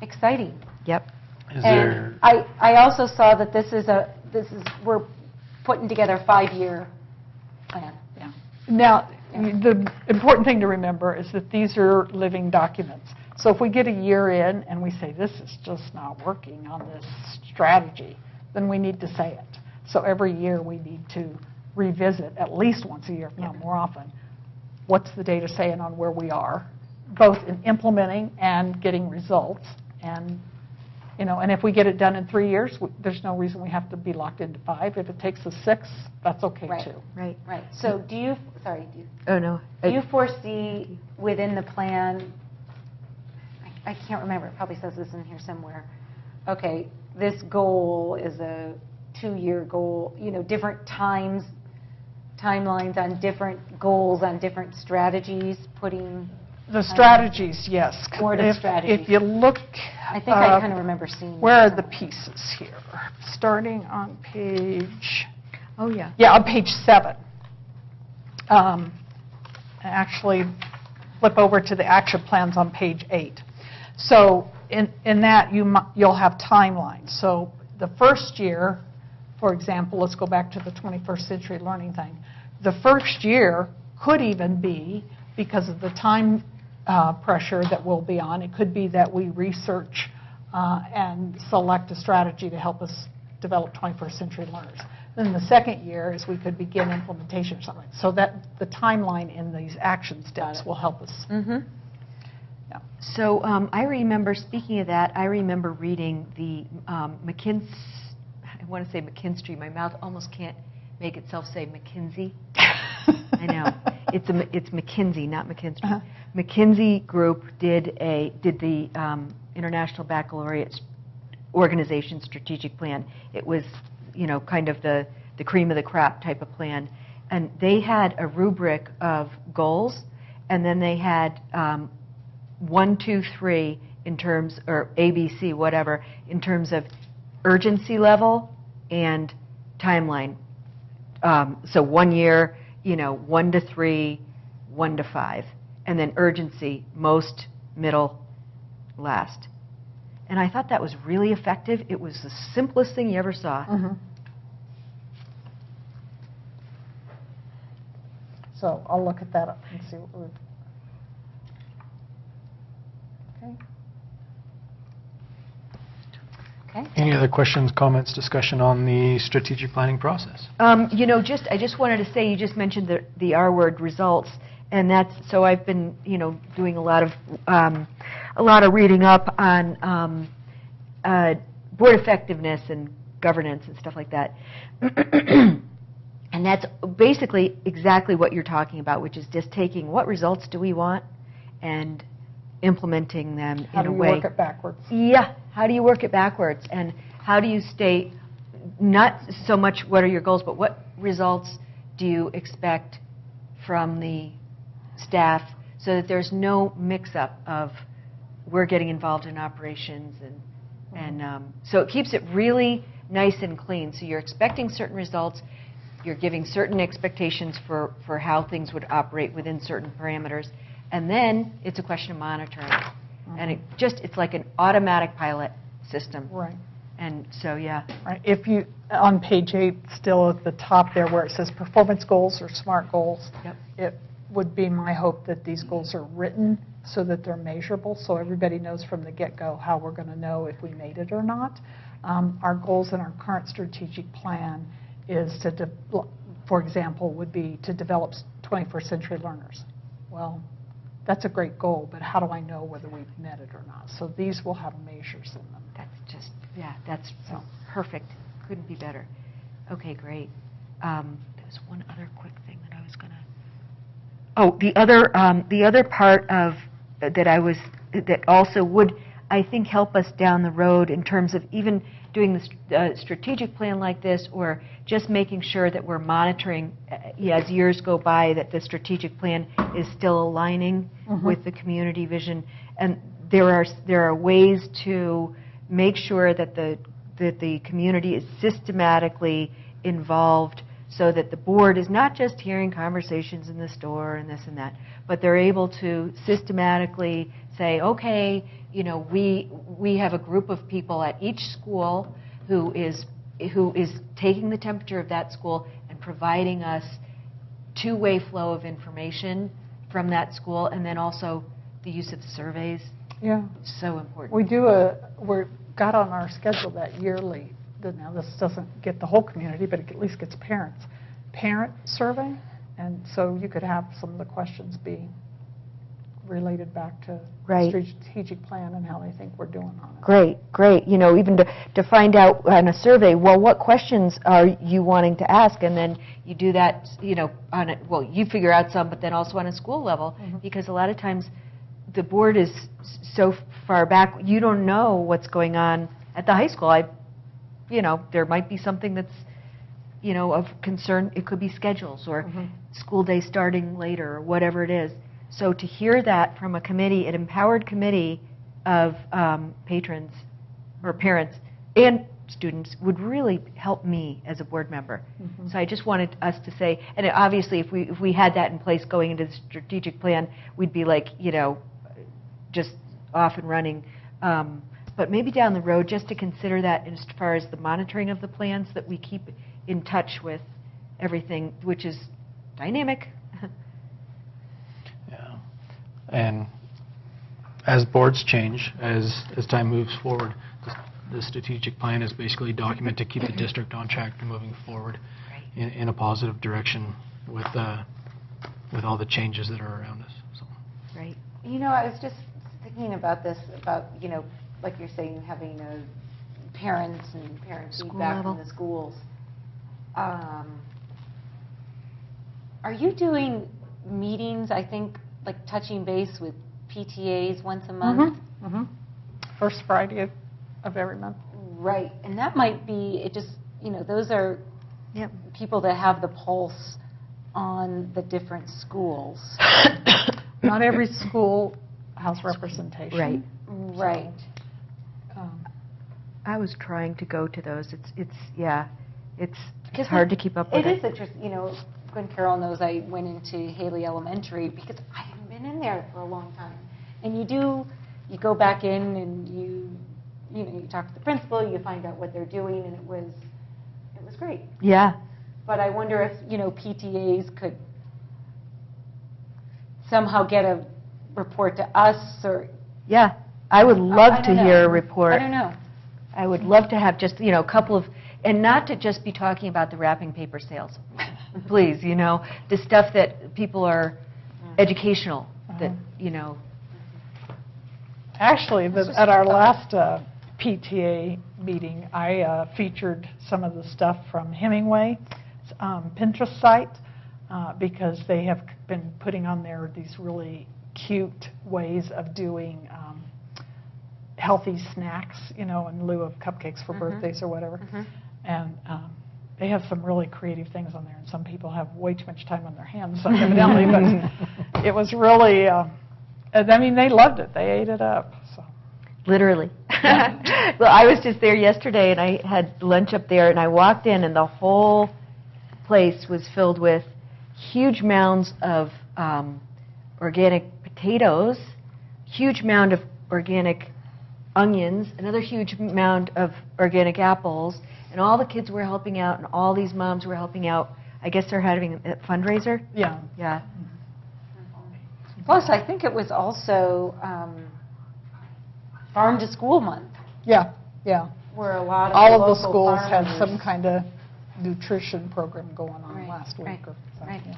Exciting. Yep. Is there, And I also saw that we're putting together a 5-year plan. Yeah. Now, the important thing to remember is that these are living documents. So if we get a year in and we say, this is just not working on this strategy, then we need to say it. So every year we need to revisit, at least once a year, if not more often, what's the data saying on where we are, both in implementing and getting results. And and if we get it done in 3 years, there's no reason we have to be locked into 5. If it takes us 6, that's okay Right. too. Right. Right. So do you Oh, no. you foresee within the plan, I can't remember, it probably says this in here somewhere. Okay, this goal is a 2-year goal, different timelines on different goals, on different strategies, putting, The strategies, yes. Board of strategies. If you look, I think I kind of remember seeing. where are that the somewhere. pieces here? Starting on page, Oh, yeah. yeah, on page 7. Actually, flip over to the action plans on page 8. So in that, you'll have timelines. So the first year, for example, let's go back to the 21st century learning thing. The first year could even be, because of the time pressure that we'll be on, it could be that we research and select a strategy to help us develop 21st century learners. Then the second year is we could begin implementation or something. So that the timeline in these action steps will help us. So I remember, speaking of that, I remember reading the McKinsey, I want to say McKinstry, my mouth almost can't make itself say McKinsey. I know. It's McKinsey, not McKinstry. McKinsey Group did the International Baccalaureate Organization Strategic Plan. It was, kind of the cream of the crop type of plan. And they had a rubric of goals, and then they had 1, 2, 3 in terms, or ABC, whatever, in terms of urgency level and timeline. So 1 year, 1 to 3, 1 to 5. And then urgency, most, middle, last. And I thought that was really effective. It was the simplest thing you ever saw. Mm-hmm. So I'll look at that up and see what we've... Okay. Any other questions, comments, discussion on the strategic planning process? I just wanted to say, you just mentioned the R word, results, and that's, so I've been, doing a lot of reading up on board effectiveness and governance and stuff like that. And that's basically exactly what you're talking about, which is just taking what results do we want and implementing them in a way. How do you work it backwards? Yeah. How do you work it backwards? And how do you stay, not so much what are your goals, but what results do you expect from the staff so that there's no mix-up of we're getting involved in operations. And so it keeps it really nice and clean. So you're expecting certain results. You're giving certain expectations for how things would operate within certain parameters. And then it's a question of monitoring. And it's like an automatic pilot system. Right. And so, yeah. Right. If you, on page 8, still at the top there where it says performance goals or SMART goals, Yep. It would be my hope that these goals are written so that they're measurable, so everybody knows from the get-go how we're going to know if we made it or not. Our goals in our current strategic plan is to, for example, would be to develop 21st century learners. Well, that's a great goal, but how do I know whether we've met it or not? So these will have measures in them. That's just, yeah, that's perfect. Couldn't be better. Okay, great. There was one other quick thing that I was going to... Oh, the other part of that also would, I think, help us down the road in terms of even doing the strategic plan like this, or just making sure that we're monitoring as years go by that the strategic plan is still aligning with the community vision. And there are ways to make sure that the community is systematically involved, so that the board is not just hearing conversations in the store and this and that, but they're able to systematically say, okay, we have a group of people at each school who is taking the temperature of that school and providing us two-way flow of information from that school, and then also the use of surveys. Yeah. So important. We're got on our schedule that yearly, now this doesn't get the whole community, but it at least gets parent survey, and so you could have some of the questions be related back to strategic plan and how they think we're doing on it. Great. Even to find out on a survey, well, what questions are you wanting to ask? And then you do that, you figure out some, but then also on a school level, because a lot of times the board is so far back, you don't know what's going on at the high school. There might be something that's, of concern. It could be schedules or school day starting later or whatever it is. So to hear that from a committee, an empowered committee of patrons or parents and students would really help me as a board member. So I just wanted us to say, and obviously if we had that in place going into the strategic plan, we'd be like, just off and running. But maybe down the road, just to consider that as far as the monitoring of the plans, that we keep in touch with everything, which is dynamic. Yeah. And as boards change, as time moves forward, the strategic plan is basically a document to keep the district on track to moving forward in a positive direction with all the changes that are around us. So. Right. I was just thinking about this, about, like you're saying, having parents and parent School feedback level. from the schools. Are you doing meetings, I think, like touching base with PTAs once a month? Mhm. First Friday of every month. Right, and that might be, those are Yep. people that have the pulse on the different schools. Not every school has representation. Right. Right. Um, I was trying to go to those. It's Because hard to keep up with It it. is interesting, Gwen Carroll knows I went into Haley Elementary because I haven't been in there for a long time. And you go back in and you talk to the principal, you find out what they're doing, and it was great. Yeah. But I wonder if, PTAs could somehow get a report to us, or... Yeah. I would love I to don't know. hear a report. I don't know. I would love to have just, a couple of, and not to just be talking about the wrapping paper sales. Please, the stuff that people are educational, that, Actually, at our last PTA meeting, I featured some of the stuff from Hemingway's Pinterest site because they have been putting on there these really cute ways of doing healthy snacks, in lieu of cupcakes for birthdays or whatever. And they have some really creative things on there, and some people have way too much time on their hands, evidently, but it was really, they loved it. They ate it up. So. Literally. Well, I was just there yesterday, and I had lunch up there, and I walked in, and the whole place was filled with huge mounds of organic potatoes, huge mound of organic onions, another huge mound of organic apples, and all the kids were helping out, and all these moms were helping out. I guess they're having a fundraiser? Yeah. Yeah. Plus, I think it was also Farm to School Month, Yeah, yeah. where a lot of All of the local schools had farmers- some kind of nutrition program going on Right, last week. right, Or so, right. yeah.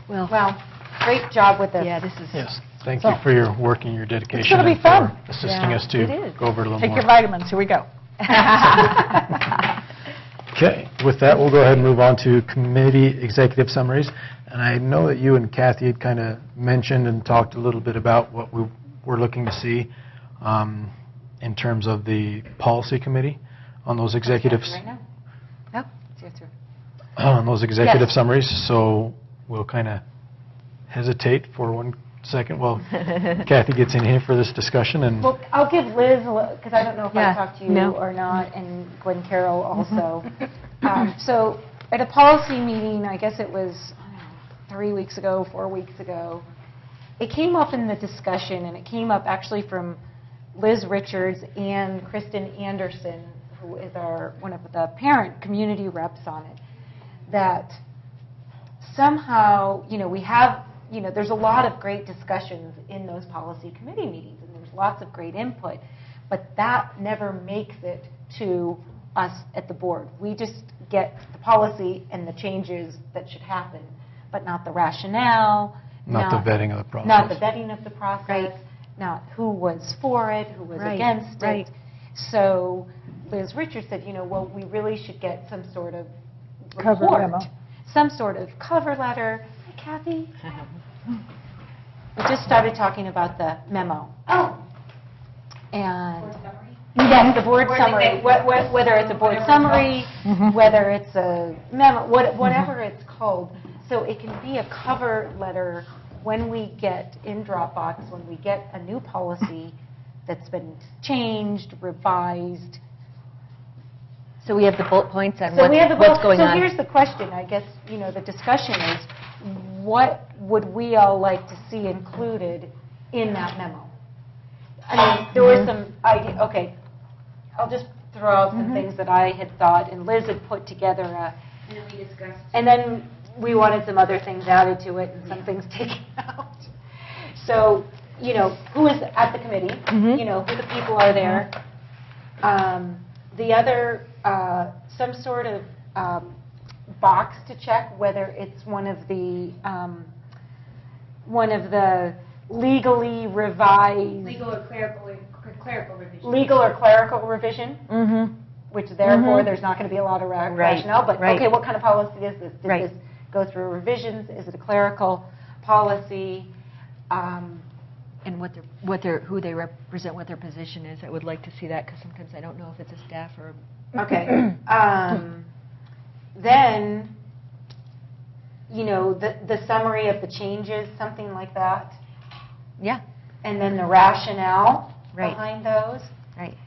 Well, Well, great job with this. yeah, this is... Yes, thank So- you for your work and your dedication. gonna be and fun. for assisting Yeah, us it to is. go over it a little Take more. your vitamins. Here we go. Okay, with that, we'll go ahead and move on to committee executive summaries. And I know that you and Kathy had kind of mentioned and talked a little bit about what we were looking to see in terms of the policy committee on those executives. Right now? Yep. It's your turn. On those executive Yes. summaries, so we'll kind of hesitate for 1 second while Kathy gets in here for this discussion, and Well, I'll give Liz, because I don't know if Yeah, I talked to you no. or not, and Gwen Carroll also. So at a policy meeting, I guess it was 3 weeks ago, 4 weeks ago, it came up in the discussion, and it came up actually from Liz Richards and Kristen Anderson, who is one of the parent community reps on it, that somehow, we have, there's a lot of great discussions in those policy committee meetings, and there's lots of great input, but that never makes it to us at the board. We just get the policy and the changes that should happen, but not the rationale. not the vetting of the process. Not the vetting of the process, Right. not who was for it, who was Right, against it. right. So Liz Richards said, well, we really should get some sort of Cover report, memo. some sort of cover letter. Hi, Kathy. We just started talking about the memo. Oh. And, Summary? yes, the board Board summary, executive. whether it's a board Whatever it's summary, Mhm. whether it's a memo, whatever it's called. So it can be a cover letter when we get in Dropbox, when we get a new policy that's been changed, revised. So we have the bullet points on So we have the what's going on. So here's the question, I guess, the discussion is, what would we all like to see included in that memo? I mean, there were some idea, okay, I'll just throw out some things that I had thought, and Liz had put together a, And then we discussed. and then we wanted some other things added to it and some things taken out. So, who is at the committee, Mhm. Who the people are there. The other, some sort of box to check whether it's one of the legally revise, Legal or clerical revision. legal or clerical revision, Mm-hmm. which therefore there's not going to be a lot of rationale, but right. okay, what kind of policy is this? Did Right. this go through revisions? Is it a clerical policy? And who they represent, what their position is. I would like to see that, because sometimes I don't know if it's a staff or... Okay. Then, the summary of the changes, something like that, Yeah, and then the rationale Right. behind those. right.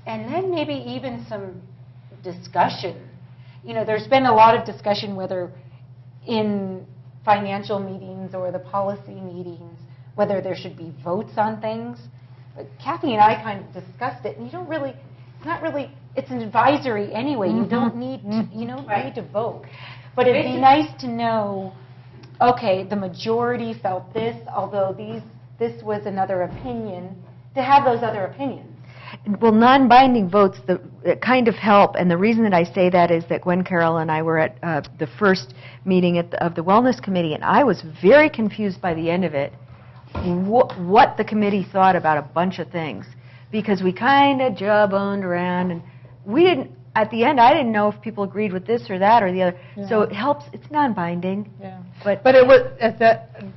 And then maybe even some discussion. There's been a lot of discussion whether in financial meetings or the policy meetings, whether there should be votes on things. But Kathy and I kind of discussed it, and it's an advisory anyway. You don't need to vote. But it'd be nice to know, okay, the majority felt this, although this was another opinion, to have those other opinions. Well, non-binding votes kind of help, and the reason that I say that is that Gwen Carroll and I were at the first meeting of the Wellness Committee, and I was very confused by the end of it what the committee thought about a bunch of things, because we kind of jawboned around, and we didn't, at the end, I didn't know if people agreed with this or that or the other. So it helps, it's non-binding. Yeah. But But it was,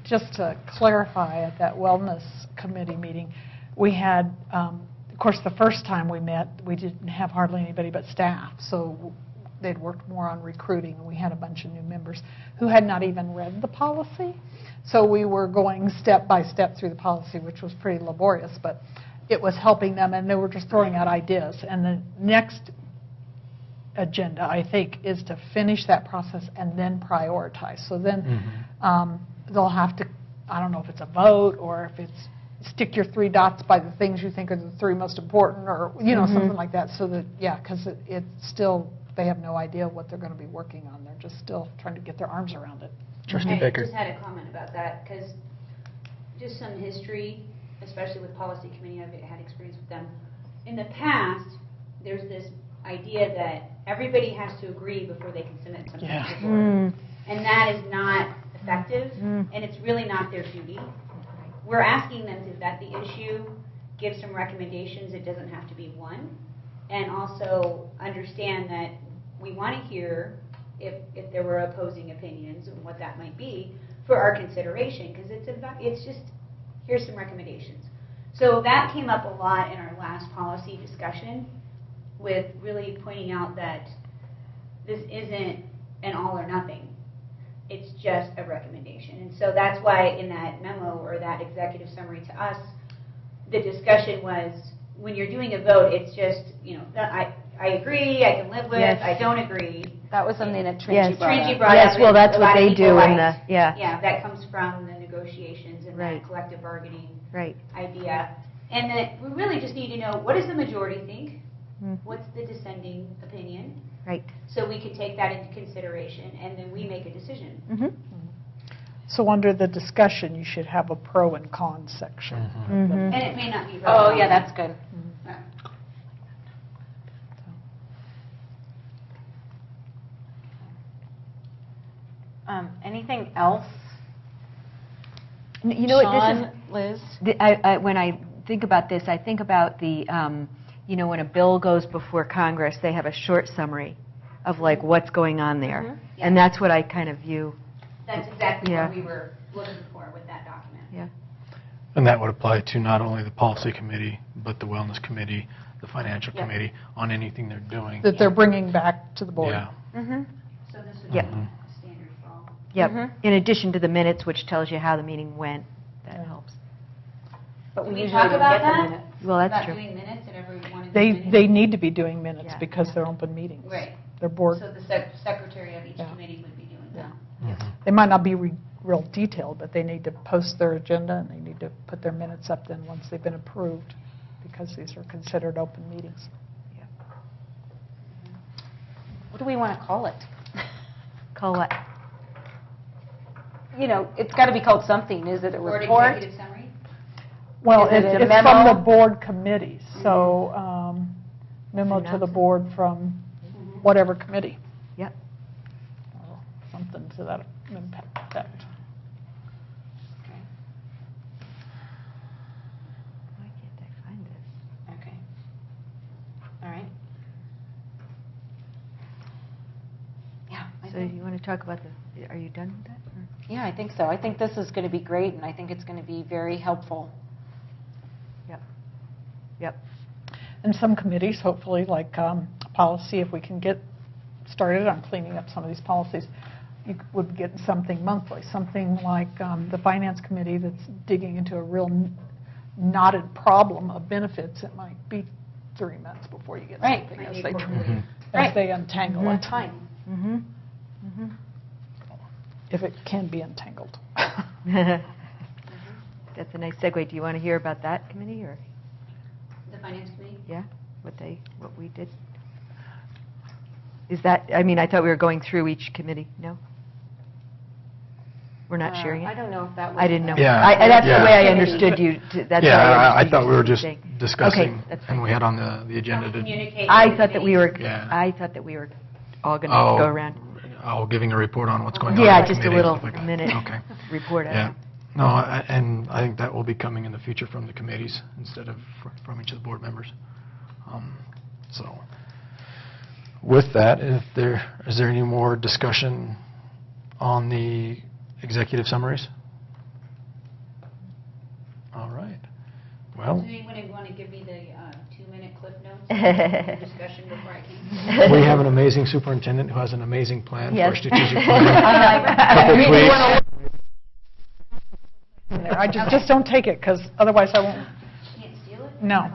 just to clarify, at that Wellness Committee meeting, we had, of course, the first time we met, we didn't have hardly anybody but staff, so they'd worked more on recruiting, and we had a bunch of new members who had not even read the policy. So we were going step by step through the policy, which was pretty laborious, but it was helping them, and they were just throwing out ideas. And the next agenda, I think, is to finish that process and then prioritize. So then they'll have to, I don't know if it's a vote or if it's stick your 3 dots by the things you think are the 3 most important, or something like that. So that, because it's still, they have no idea what they're going to be working on. They're just still trying to get their arms around it. Trustee I Baker. just had a comment about that, because just some history, especially with policy committee, I've had experience with them. In the past, there's this idea that everybody has to agree before they can submit something to the board. And that is not effective, and it's really not their duty. We're asking them to vet the issue, give some recommendations, it doesn't have to be one, and also understand that we want to hear if there were opposing opinions and what that might be for our consideration, because it's just, here's some recommendations. So that came up a lot in our last policy discussion, with really pointing out that this isn't an all or nothing. It's just a recommendation. And so that's why in that memo or that executive summary to us, the discussion was, when you're doing a vote, it's just, I agree, I can live with, I don't agree. That was something that Yes. Trinity brought up. Trinity brought up. Yes, well, that's a what lot of they people do in like- the, yeah, Yeah, that comes from the negotiations and Right. that collective bargaining right. idea. And that we really just need to know, what does the majority think? Mhm. What's the dissenting opinion? Right. So we can take that into consideration, and then we make a decision. Mm-hmm. So under the discussion, you should have a pro and con section. Mm-hmm. And it may not be. Oh, relevant. yeah, that's good. Yeah. Anything else? You know what, this is... Sean, Liz? When I think about this, I think about the, when a bill goes before Congress, they have a short summary of like what's going on there. And that's what I kind of view. That's exactly Yeah. what we were looking for with that document. Yeah. And that would apply to not only the policy committee, but the wellness committee, the financial Yeah. committee, on anything they're doing. That they're bringing back to the board. Yeah. Mm-hmm. So this would Yep. be a standard for all. Yep. Mhm. In addition to the minutes, which tells you how the meeting went. That Yeah. helps. But Can we usually talk don't about get the that? minutes. Well, that's About true. doing minutes at every one of the They meetings? need to be doing minutes Yeah. because they're open meetings. Right. They're board. So the secretary of each Yeah. committee would be doing Yeah. that. Mhm. They might not be real detailed, but they need to post their agenda, and they need to put their minutes up then once they've been approved, because these are considered open meetings. What do we want to call it? Call what? It's got to be called something. Is it a Board report? executive summary? Well, Is it a it's from memo? the board committee, so memo to the Announcement. board from whatever committee, Yep. or something to that effect. So you want to talk about are you done with that? or- Yeah, I think so. I think this is going to be great, and I think it's going to be very helpful. Yep. And some committees, hopefully, like policy, if we can get started on cleaning up some of these policies, you would get something monthly, something like the Finance Committee that's digging into a real knotted problem of benefits. It might be 3 months before you get Right. something Might as be they, quarterly. as they untangle it, Time. Mm-hmm. if it can be untangled. That's a nice segue. Do you want to hear about that committee, or, The finance committee? yeah, what we did? Is that, I mean, I thought we were going through each committee. No? We're not sharing it? I don't know if that was... I didn't know. Yeah. That's the Yeah. way I understood you. That's Yeah, how I understood thought you we were just saying. discussing, Okay, that's and fine. we had on the agenda to... Communicate. I with thought that we were, committees. Yeah. I thought that we were all going to go around. Giving a report on what's going on. Yeah, in the just a committee, little stuff like that. minute Okay. report. Yeah. No, and I think that will be coming in the future from the committees instead of from each of the board members. So, with that, is there any more discussion on the executive summaries? All right. Well, Does anyone want to give me the 2-minute cliff notes discussion before I came? we have an amazing superintendent who has an amazing plan Yes. for strategic planning. Couple tweaks. I just don't take it, because otherwise I won't, Can't steal it? no.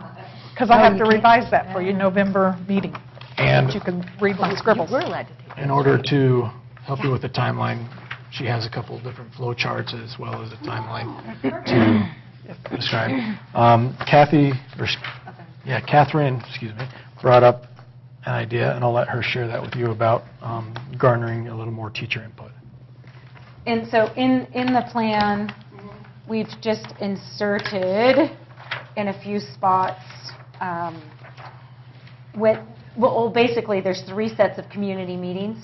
Because I have to revise that for your November meeting. And You can read my scribbles. We're allowed to take in order to help you with the timeline, she has a couple different flow charts as well as a timeline to describe. Catherine, brought up an idea, and I'll let her share that with you about garnering a little more teacher input. And so in the plan, we've just inserted in a few spots, basically, there's 3 sets of community meetings.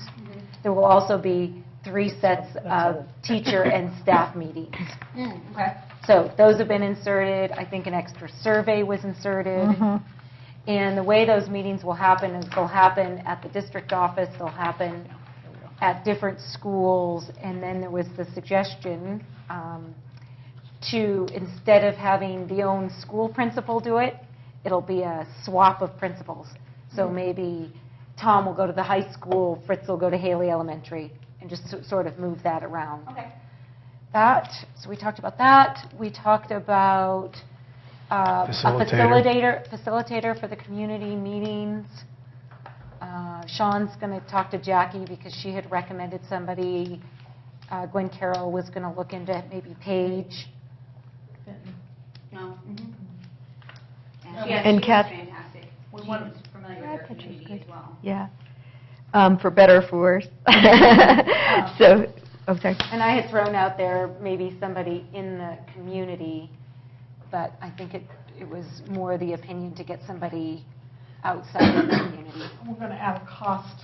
There will also be 3 sets of teacher and staff meetings. Okay. So those have been inserted. I think an extra survey was inserted. And the way those meetings will happen is they'll happen at the district office, they'll happen at different schools, and then there was the suggestion to, instead of having the own school principal do it, it'll be a swap of principals. So maybe Tom will go to the high school, Fritz will go to Haley Elementary, and just sort of move that around. Okay. So we talked about that. We talked about a facilitator for the community meetings. Sean's going to talk to Jackie because she had recommended somebody. Gwen Carroll was going to look into maybe Paige. No. And She's Kath- fantastic. She's familiar with our community as well. Yeah. For better or for worse. So, oh, sorry. And I had thrown out there maybe somebody in the community, but I think it was more the opinion to get somebody outside of the community. We're going to add a cost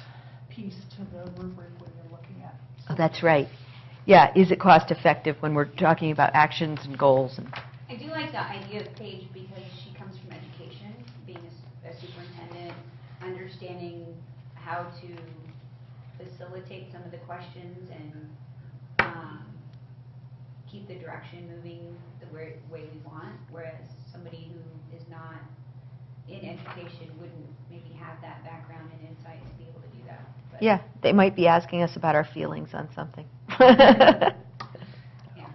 piece to the rubric when you're looking at. Oh, that's right. Yeah, is it cost effective when we're talking about actions and goals? And I do like the idea of Paige because she comes from education, being a superintendent, understanding how to facilitate some of the questions and keep the direction moving the way we want, whereas somebody who is not in education wouldn't maybe have that background and insight to be able to do that. But yeah, they might be asking us about our feelings on something. yeah.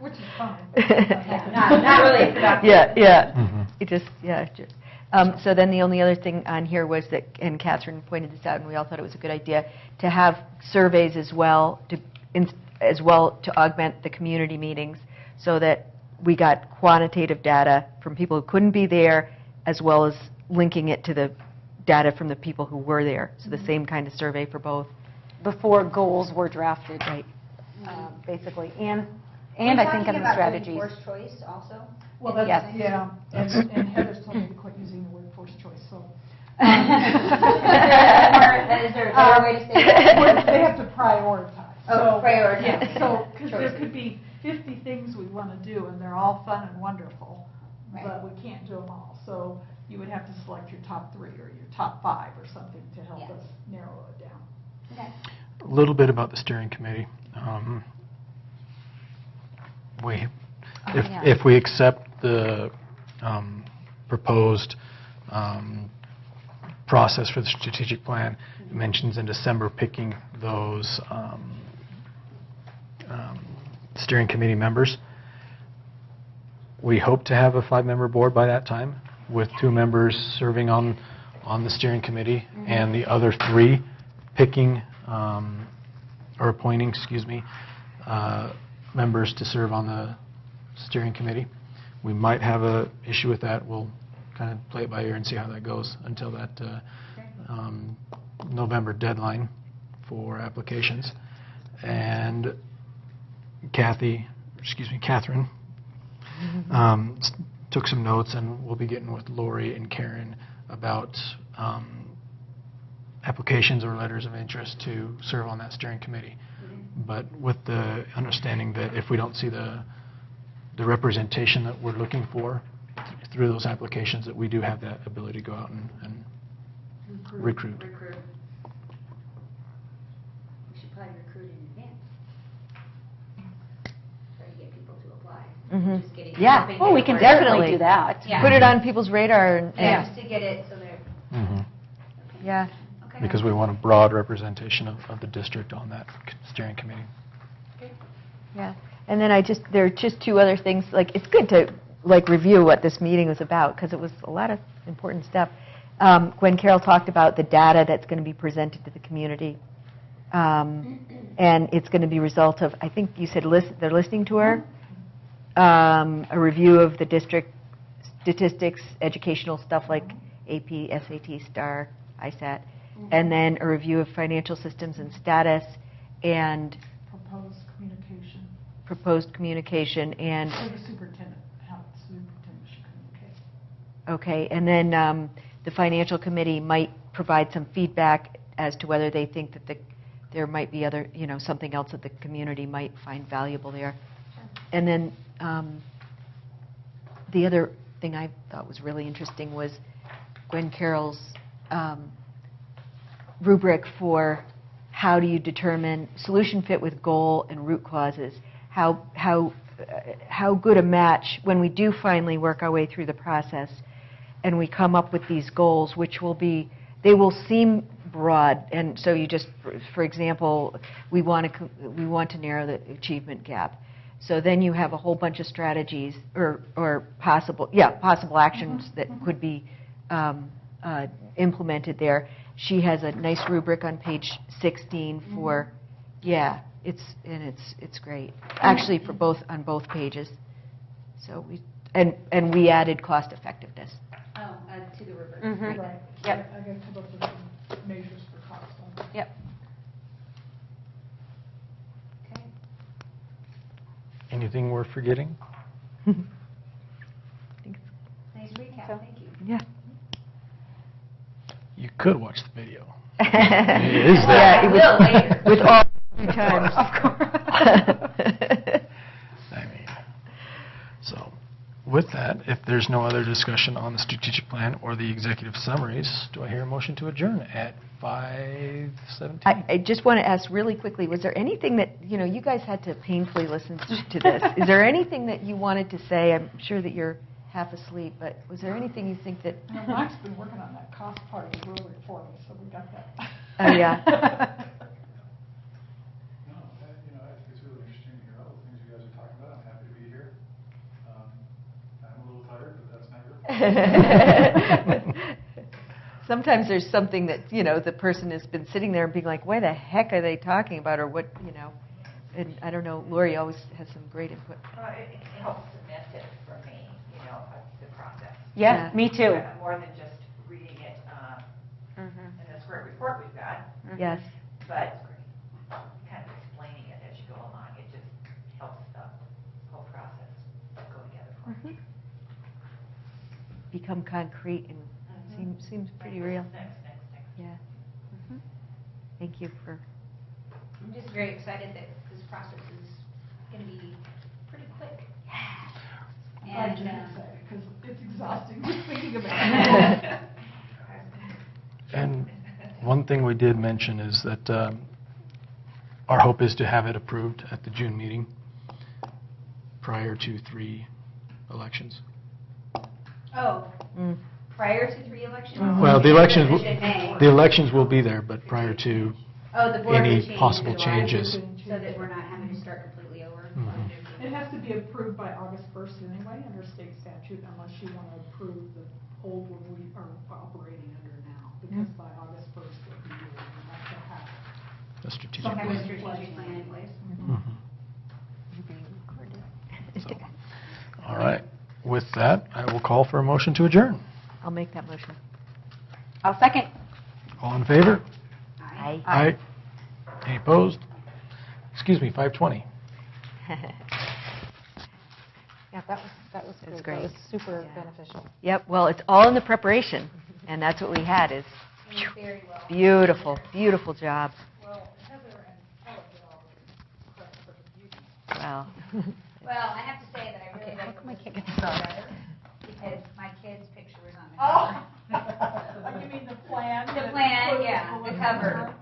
Which is fine. Yeah, not really productive. Yeah. It just, yeah. So then the only other thing on here was that, and Catherine pointed this out, and we all thought it was a good idea, to have surveys as well, to augment the community meetings, so that we got quantitative data from people who couldn't be there, as well as linking it to the data from the people who were there. So the same kind of survey for both. Before goals were drafted, Right. basically, and I think on the strategies. Forced choice also? Well, that's, Yes. yeah, and Heather's told me to quit using the word forced choice, so. Is there a better way to say that? They have to prioritize. Oh, So- prioritize. Yeah, so, because there Choices. could be 50 things we want to do, and they're all fun and wonderful, Right. but we can't do them all. So you would have to select your top 3 or your top 5 or something to help Yeah. us narrow it down. Okay. A little bit about the steering committee. We, if we accept the proposed process for the strategic plan, it mentions in December picking those steering committee members. We hope to have a 5-member board by that time, with 2 members serving on the steering committee, and the other 3 picking or appointing, members to serve on the steering committee. We might have a issue with that. We'll kind of play it by ear and see how that goes until that November deadline for applications. And Catherine took some notes, and we'll be getting with Lori and Karen about applications or letters of interest to serve on that steering committee. But with the understanding that if we don't see the representation that we're looking for through those applications, that we do have that ability to go out and recruit. We should probably recruit in advance. Try to get people to apply. Mhm. Just getting Yeah. hoping Well, we that can we're- definitely do that. Yeah. Put it on people's radar and, Yeah, just to get it so they're, Mhm. yeah. okay. Because we want a broad representation of the district on that steering committee. Yeah, and then there are just 2 other things, like, it's good to, like, review what this meeting was about, because it was a lot of important stuff. Gwen Carroll talked about the data that's going to be presented to the community, and it's going to be a result of, I think you said they're listening to her, a review of the district statistics, educational stuff like AP, SAT, STAR, ISAT, and then a review of financial systems and status, and proposed communication, and For the superintendent, how the superintendent should communicate. okay, and then the financial committee might provide some feedback as to whether they think that there might be other, something else that the community might find valuable there. And then the other thing I thought was really interesting was Gwen Carroll's rubric for how do you determine solution fit with goal and root causes. How good a match when we do finally work our way through the process and we come up with these goals, which they will seem broad. And so you just, for example, we want to narrow the achievement gap. So then you have a whole bunch of strategies or possible actions that could be implemented there. She has a nice rubric on page 16 for, it's great. Actually, on both pages. So we added cost effectiveness. Oh, to the rubric. Mhm. Right. Yep. I got to come up with some measures for cost on that. Yep. Okay. Anything we're forgetting? Nice recap, thank you. Yeah. You could watch the video. It is there. Yeah, will later. with all 3 times. I mean, so with that, if there's no other discussion on the strategic plan or the executive summaries, do I hear a motion to adjourn at 5:17? I just want to ask really quickly, was there anything that, you guys had to painfully listen to this. Is there anything that you wanted to say? I'm sure that you're half asleep, but was there anything you think that... Mike's been working on that cost part of the rubric for me, so we got that. Oh, yeah. No, I think it's really interesting to hear all the things you guys are talking about. I'm happy to be here. I'm a little tired, but that's not good. Sometimes there's something that, the person has been sitting there and being like, why the heck are they talking about, or what, and I don't know, Lori always has some great input. It helps cement it for me, the process. Yeah, me too. More than just reading it in this great report we've got, Yes. but kind of explaining it as you go along. It just helps the whole process go together for me. Become concrete and seems pretty real. Next. Yeah. Thank you for... I'm just very excited that this process is going to be pretty quick. I'm glad you And, did say, because it's exhausting just thinking about it. And one thing we did mention is that our hope is to have it approved at the June meeting prior to 3 elections. Oh, Mm. prior to 3 elections? Well, the elections, In May. the elections will be there, but prior to Oh, the board any would change possible the law changes. So that we're not having to start completely over. Mhm. It has to be approved by August 1st anyway, under state statute, unless you want to approve the old one we are operating under now. Because by August 1st, what we do, we have to have a strategic Have a plan. strategic plan in place. Mhm. So, all right. With that, I will call for a motion to adjourn. I'll make that motion. I'll second. All in favor? Aye. Aye. Any opposed? Excuse me, 5:20. Yeah, that was It was great. That was great. super Yeah. beneficial. Yep, well, it's all in the preparation, and that's what we had, is Very well. beautiful, beautiful job. Well, Heather and Ella did all the credit for the beauty. Wow. Well, I have to say that I really Okay, how like come I this can't get picture this on? better because my kid's picture was on the Oh. cover. You mean the plan? The plan, yeah, the cover.